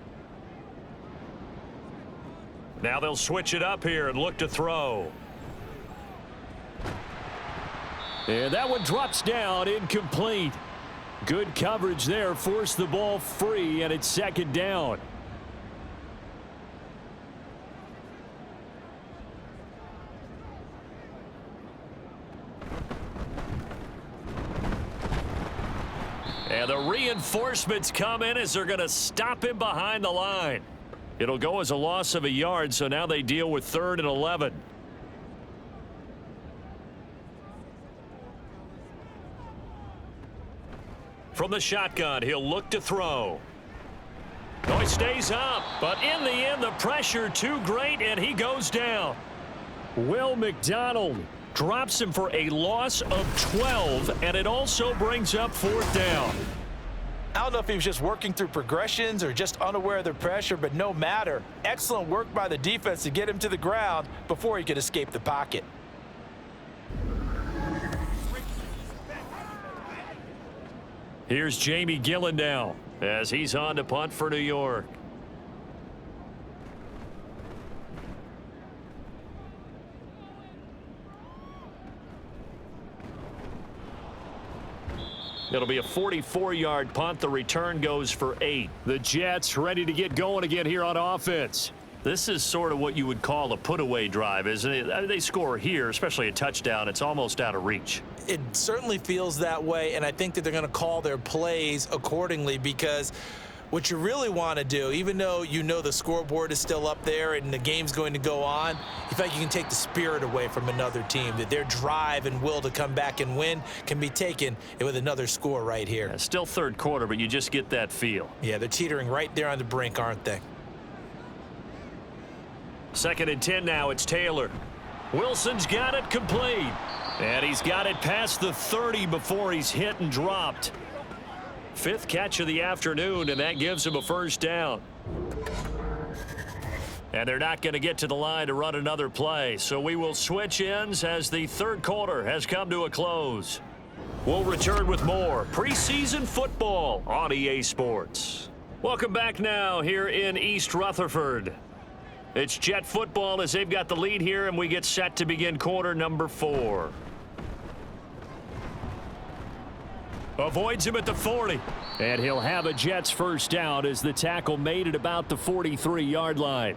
Now they'll switch it up here and look to throw. And that one drops down, incomplete. Good coverage there, forced the ball free, and it's 2nd down. And the reinforcements come in as they're going to stop him behind the line. It'll go as a loss of a yard, so now they deal with 3rd and 11. From the shotgun, he'll look to throw. Oh, he stays up, but in the end, the pressure too great, and he goes down. Will McDonald drops him for a loss of 12, and it also brings up 4th down. I don't know if he was just working through progressions or just unaware of the pressure, but no matter. Excellent work by the defense to get him to the ground before he could escape the pocket. Here's Jamie Gillen now as he's on to punt for New York. It'll be a 44-yard punt. The return goes for 8. The Jets ready to get going again here on offense. This is sort of what you would call a put-away drive, isn't it? They score here, especially a touchdown. It's almost out of reach. It certainly feels that way, and I think that they're going to call their plays accordingly, because what you really want to do, even though you know the scoreboard is still up there and the game's going to go on, you feel like you can take the spirit away from another team, that their drive and will to come back and win can be taken with another score right here. Yeah, still 3rd quarter, but you just get that feel. Yeah, they're teetering right there on the brink, aren't they? 2nd and 10 now. It's Taylor. Wilson's got it complete. And he's got it past the 30 before he's hit and dropped. 5th catch of the afternoon, and that gives him a 1st down. And they're not going to get to the line to run another play, so we will switch ends as the 3rd quarter has come to a close. We'll return with more preseason football on EA Sports. Welcome back now here in East Rutherford. It's Jet football as they've got the lead here, and we get set to begin quarter number 4. Avoids him at the 40. And he'll have a Jets 1st down as the tackle made it about the 43-yard line.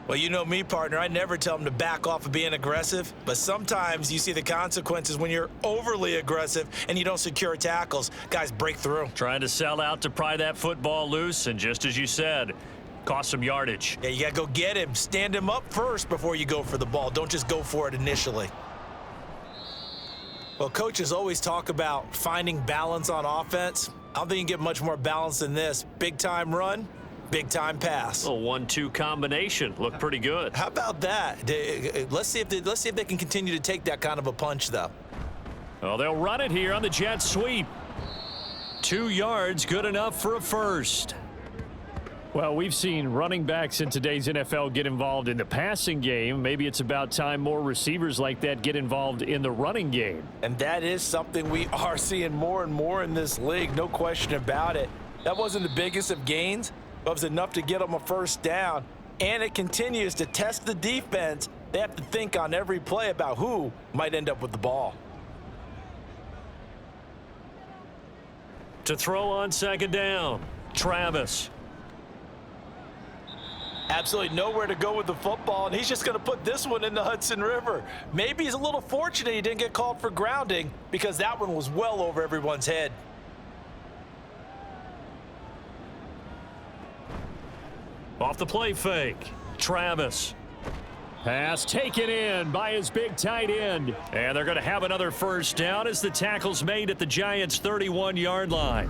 Well, you know me, partner. I never tell them to back off of being aggressive, but sometimes you see the consequences when you're overly aggressive and you don't secure tackles. Guys break through. Trying to sell out to pry that football loose, and just as you said, cost some yardage. Yeah, you got to go get him. Stand him up first before you go for the ball. Don't just go for it initially. Well, coaches always talk about finding balance on offense. I don't think you can get much more balance than this. Big-time run, big-time pass. A 1-2 combination. Looked pretty good. How about that? Let's see if they can continue to take that kind of a punch, though. Well, they'll run it here on the jet sweep. 2 yards, good enough for a 1st. Well, we've seen running backs in today's NFL get involved in the passing game. Maybe it's about time more receivers like that get involved in the running game. And that is something we are seeing more and more in this league, no question about it. That wasn't the biggest of gains, but it was enough to get them a 1st down. And it continues to test the defense. They have to think on every play about who might end up with the ball. To throw on 2nd down, Travis. Absolutely nowhere to go with the football, and he's just going to put this one in the Hudson River. Maybe he's a little fortunate he didn't get called for grounding, because that one was well over everyone's head. Off the play fake, Travis. Pass taken in by his big tight end. And they're going to have another 1st down as the tackle's made at the Giants' 31-yard line.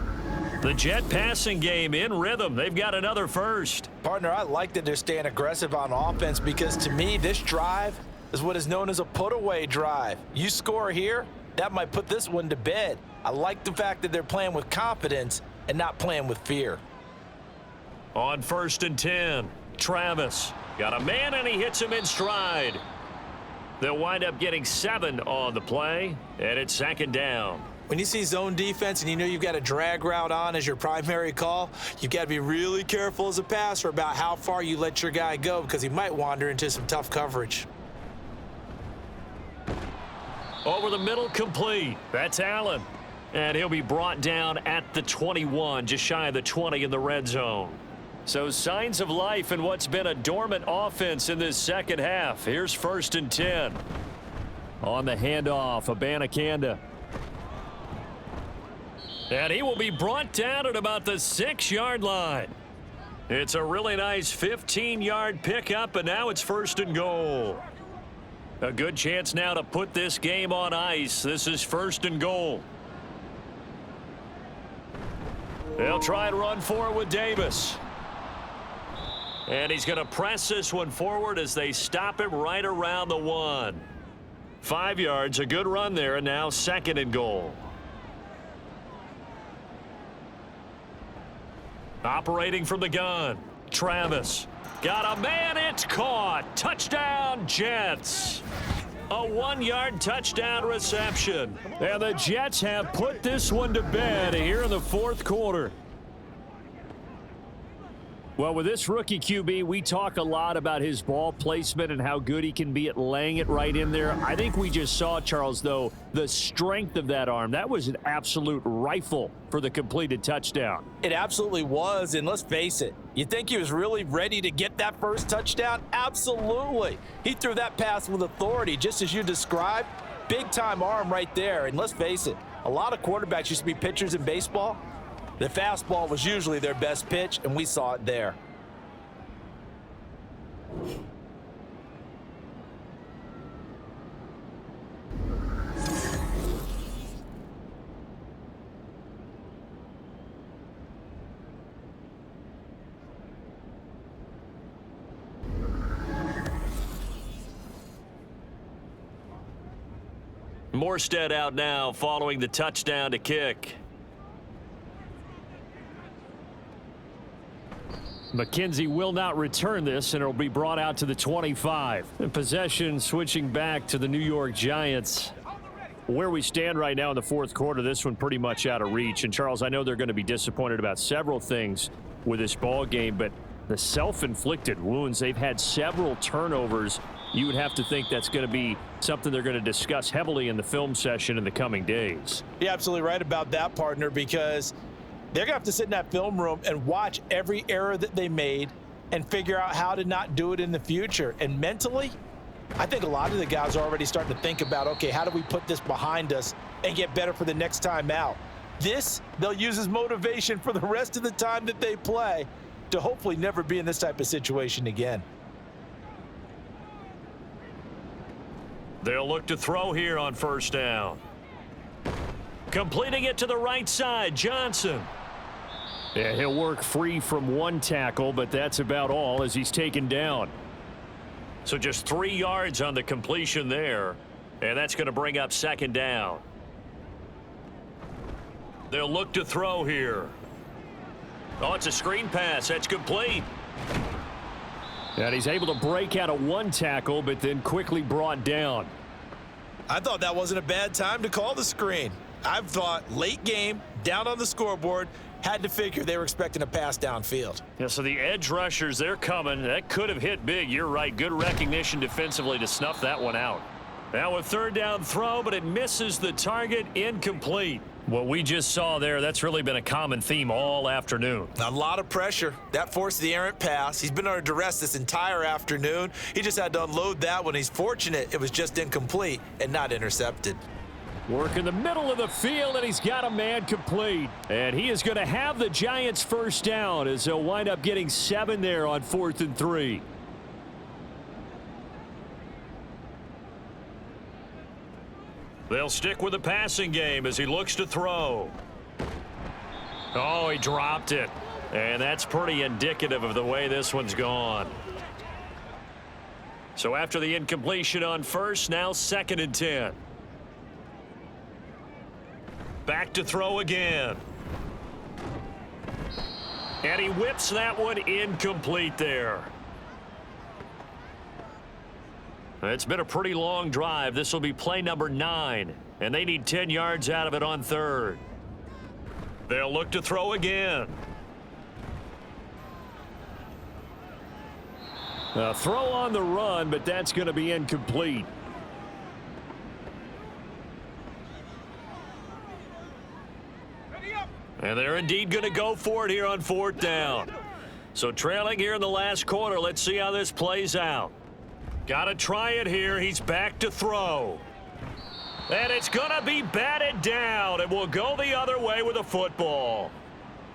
The Jet passing game in rhythm. They've got another 1st. Partner, I like that they're staying aggressive on offense, because to me, this drive is what is known as a put-away drive. You score here, that might put this one to bed. I like the fact that they're playing with confidence and not playing with fear. On 1st and 10, Travis. Got a man, and he hits him in stride. They'll wind up getting 7 on the play, and it's 2nd down. When you see zone defense and you know you've got a drag route on as your primary call, you've got to be really careful as a passer about how far you let your guy go, because he might wander into some tough coverage. Over the middle, complete. That's Allen. And he'll be brought down at the 21, just shy of the 20 in the red zone. So signs of life in what's been a dormant offense in this 2nd half. Here's 1st and 10. On the handoff, Abanikanda. And he will be brought down at about the 6-yard line. It's a really nice 15-yard pickup, and now it's 1st and goal. A good chance now to put this game on ice. This is 1st and goal. They'll try and run for it with Davis. And he's going to press this one forward as they stop him right around the 1. 5 yards, a good run there, and now 2nd and goal. Operating from the gun, Travis. Got a man, it's caught. Touchdown, Jets. A 1-yard touchdown reception. And the Jets have put this one to bed here in the 4th quarter. Well, with this rookie QB, we talk a lot about his ball placement and how good he can be at laying it right in there. I think we just saw, Charles, though, the strength of that arm. That was an absolute rifle for the completed touchdown. It absolutely was, and let's face it, you think he was really ready to get that first touchdown? Absolutely. He threw that pass with authority, just as you described. Big-time arm right there, and let's face it, a lot of quarterbacks used to be pitchers in baseball. The fastball was usually their best pitch, and we saw it there. Morstead out now following the touchdown to kick. McKenzie will not return this, and it will be brought out to the 25. And possession switching back to the New York Giants. Where we stand right now in the 4th quarter, this one pretty much out of reach. And, Charles, I know they're going to be disappointed about several things with this ball game, but the self-inflicted wounds, they've had several turnovers. You would have to think that's going to be something they're going to discuss heavily in the film session in the coming days. You're absolutely right about that, partner, because they're going to have to sit in that film room and watch every error that they made and figure out how to not do it in the future. And mentally, I think a lot of the guys are already starting to think about, okay, how do we put this behind us and get better for the next time out? This, they'll use as motivation for the rest of the time that they play to hopefully never be in this type of situation again. They'll look to throw here on 1st down. Completing it to the right side, Johnson. Yeah, he'll work free from 1 tackle, but that's about all as he's taken down. So just 3 yards on the completion there, and that's going to bring up 2nd down. They'll look to throw here. Oh, it's a screen pass. That's complete. And he's able to break out of 1 tackle, but then quickly brought down. I thought that wasn't a bad time to call the screen. I've thought late game, down on the scoreboard, had to figure they were expecting a pass downfield. Yeah, so the edge rushers, they're coming. That could have hit big. You're right. Good recognition defensively to snuff that one out. Now a 3rd down throw, but it misses the target. Incomplete. What we just saw there, that's really been a common theme all afternoon. A lot of pressure. That forced the errant pass. He's been under duress this entire afternoon. He just had to unload that one. He's fortunate it was just incomplete and not intercepted. Work in the middle of the field, and he's got a man complete. And he is going to have the Giants 1st down as they'll wind up getting 7 there on 4th and 3. They'll stick with the passing game as he looks to throw. Oh, he dropped it. And that's pretty indicative of the way this one's gone. So after the incompletion on 1st, now 2nd and 10. Back to throw again. And he whips that one incomplete there. It's been a pretty long drive. This will be play number 9, and they need 10 yards out of it on 3rd. They'll look to throw again. A throw on the run, but that's going to be incomplete. And they're indeed going to go for it here on 4th down. So trailing here in the last quarter. Let's see how this plays out. Got to try it here. He's back to throw. And it's going to be batted down, and we'll go the other way with a football.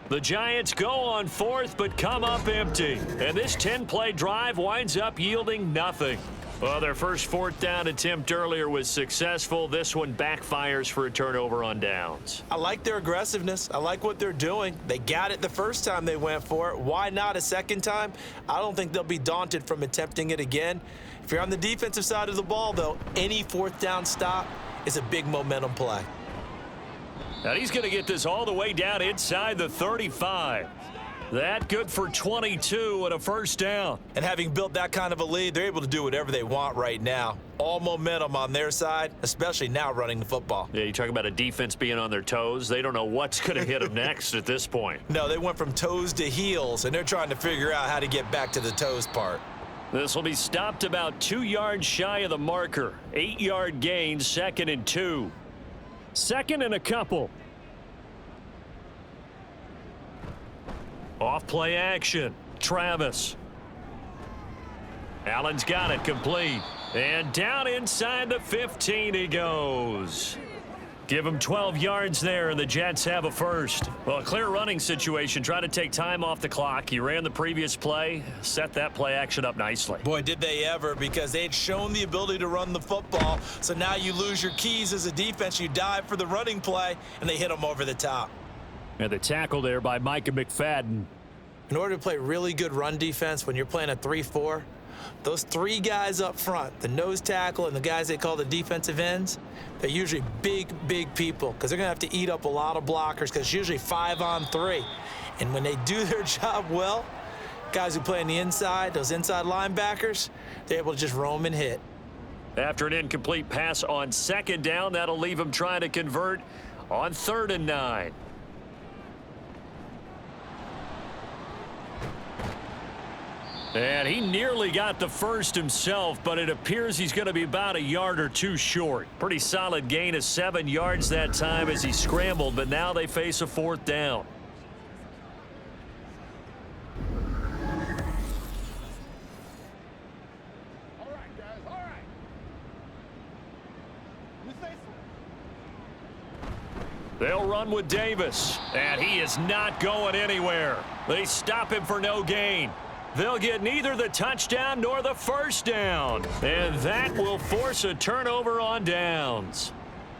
The Giants go on fourth, but come up empty. And this 10-play drive winds up yielding nothing. Well, their first fourth down attempt earlier was successful. This one backfires for a turnover on downs. I like their aggressiveness. I like what they're doing. They got it the first time they went for it. Why not a second time? I don't think they'll be daunted from attempting it again. If you're on the defensive side of the ball, though, any fourth down stop is a big momentum play. And he's going to get this all the way down inside the 35. That good for 22 and a first down. And having built that kind of a lead, they're able to do whatever they want right now. All momentum on their side, especially now running the football. Yeah, you talk about a defense being on their toes. They don't know what's going to hit them next at this point. No, they went from toes to heels, and they're trying to figure out how to get back to the toes part. This will be stopped about 2 yards shy of the marker. 8-yard gain, 2nd and 2. 2nd and a couple. Off play action. Travis. Allen's got it complete. And down inside the 15 he goes. Give him 12 yards there, and the Jets have a first. Well, a clear running situation. Try to take time off the clock. He ran the previous play, set that play action up nicely. Boy, did they ever, because they had shown the ability to run the football. So now you lose your keys as a defense. You dive for the running play, and they hit them over the top. And the tackle there by Micah McFadden. In order to play really good run defense when you're playing a 3-4, those 3 guys up front, the nose tackle and the guys they call the defensive ends, they're usually big people because they're going to have to eat up a lot of blockers because it's usually 5-on-3. And when they do their job well, guys who play on the inside, those inside linebackers, they're able to just roam and hit. After an incomplete pass on 2nd down, that'll leave him trying to convert on 3rd and 9. And he nearly got the first himself, but it appears he's going to be about a yard or 2 short. Pretty solid gain of 7 yards that time as he scrambled, but now they face a 4th down. All right, guys, all right. You say so. They'll run with Davis, and he is not going anywhere. They stop him for no gain. They'll get neither the touchdown nor the first down, and that will force a turnover on downs.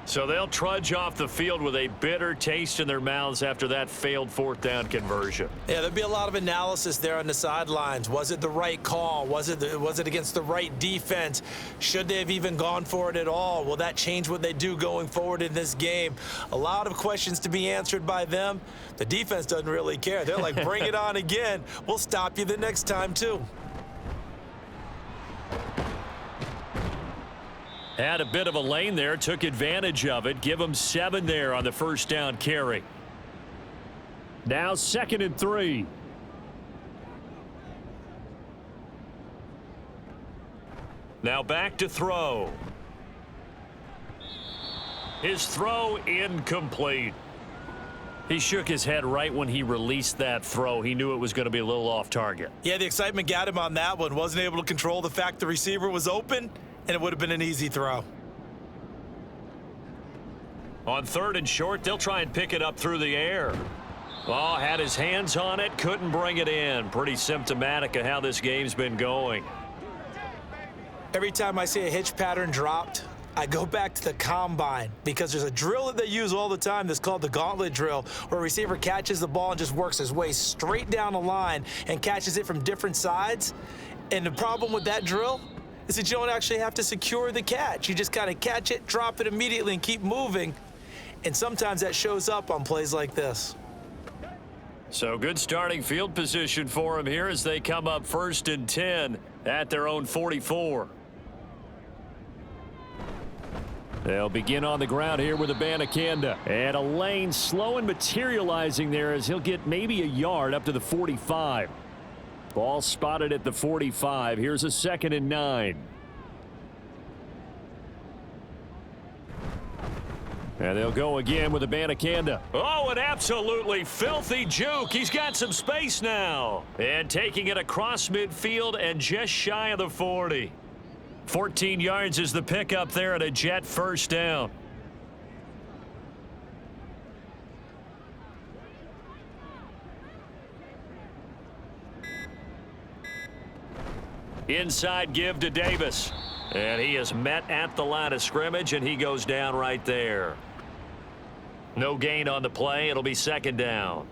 So they'll trudge off the field with a bitter taste in their mouths after that failed 4th down conversion. Yeah, there'll be a lot of analysis there on the sidelines. Was it the right call? Was it against the right defense? Should they have even gone for it at all? Will that change what they do going forward in this game? A lot of questions to be answered by them. The defense doesn't really care. They're like, bring it on again. We'll stop you the next time, too. Had a bit of a lane there, took advantage of it. Give him 7 there on the first down carry. Now 2nd and 3. Now back to throw. His throw incomplete. He shook his head right when he released that throw. He knew it was going to be a little off target. Yeah, the excitement got him on that one. Wasn't able to control the fact the receiver was open, and it would have been an easy throw. On 3rd and short, they'll try and pick it up through the air. Oh, had his hands on it, couldn't bring it in. Pretty symptomatic of how this game's been going. Every time I see a hitch pattern dropped, I go back to the combine because there's a drill that they use all the time that's called the gauntlet drill, where a receiver catches the ball and just works his way straight down the line and catches it from different sides. And the problem with that drill is that you don't actually have to secure the catch. You just kind of catch it, drop it immediately, and keep moving. And sometimes that shows up on plays like this. So good starting field position for him here as they come up 1st and 10 at their own 44. They'll begin on the ground here with Abanikanda. And a lane slow and materializing there as he'll get maybe a yard up to the 45. Ball spotted at the 45. Here's a 2nd and 9. And they'll go again with Abanikanda. Oh, an absolutely filthy juke. He's got some space now. And taking it across midfield and just shy of the 40. 14 yards is the pickup there at a Jet first down. Inside give to Davis. And he is met at the line of scrimmage, and he goes down right there. No gain on the play. It'll be second down.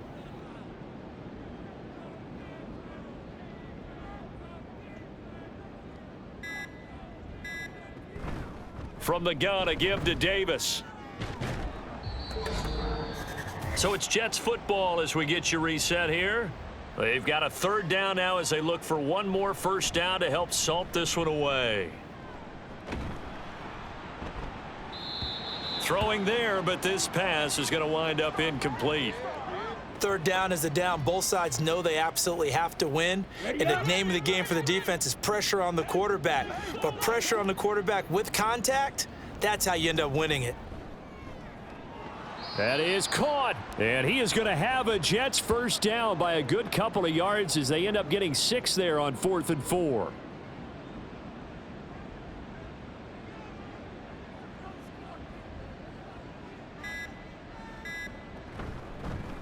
From the gun, a give to Davis. So it's Jets football as we get you reset here. They've got a third down now as they look for one more first down to help salt this one away. Throwing there, but this pass is going to wind up incomplete. Third down is a down. Both sides know they absolutely have to win. And the name of the game for the defense is pressure on the quarterback. But pressure on the quarterback with contact, that's how you end up winning it. That is caught. And he is going to have a Jets first down by a good couple of yards as they end up getting 6 there on 4th and 4.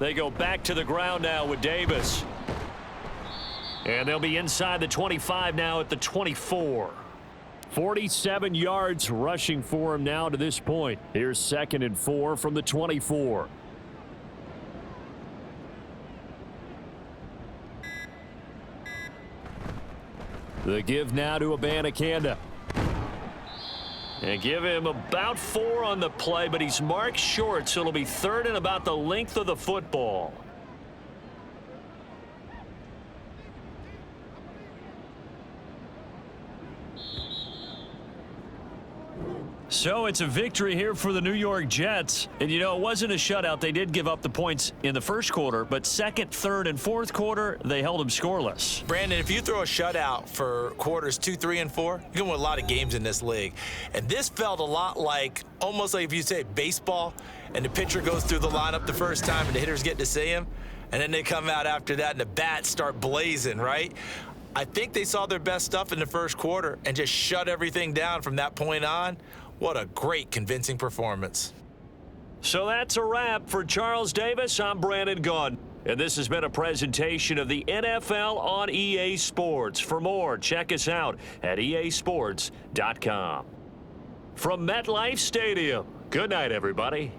They go back to the ground now with Davis. And they'll be inside the 25 now at the 24. 47 yards rushing for him now to this point. Here's 2nd and 4 from the 24. The give now to Abanikanda. And give him about 4 on the play, but he's marked short, so it'll be 3rd and about the length of the football. So it's a victory here for the New York Jets. And, you know, it wasn't a shutout. They did give up the points in the first quarter, but 2nd, 3rd, and 4th quarter, they held them scoreless. Brandon, if you throw a shutout for quarters 2, 3, and 4, you're going to win a lot of games in this league. And this felt a lot like, almost like if you say baseball, and the pitcher goes through the lineup the first time and the hitters get to see him, and then they come out after that and the bats start blazing, right? I think they saw their best stuff in the first quarter and just shut everything down from that point on. What a great, convincing performance. So that's a wrap for Charles Davis. I'm Brandon Gaudin, and this has been a presentation of the NFL on EA Sports. For more, check us out at easports.com. From MetLife Stadium, good night, everybody.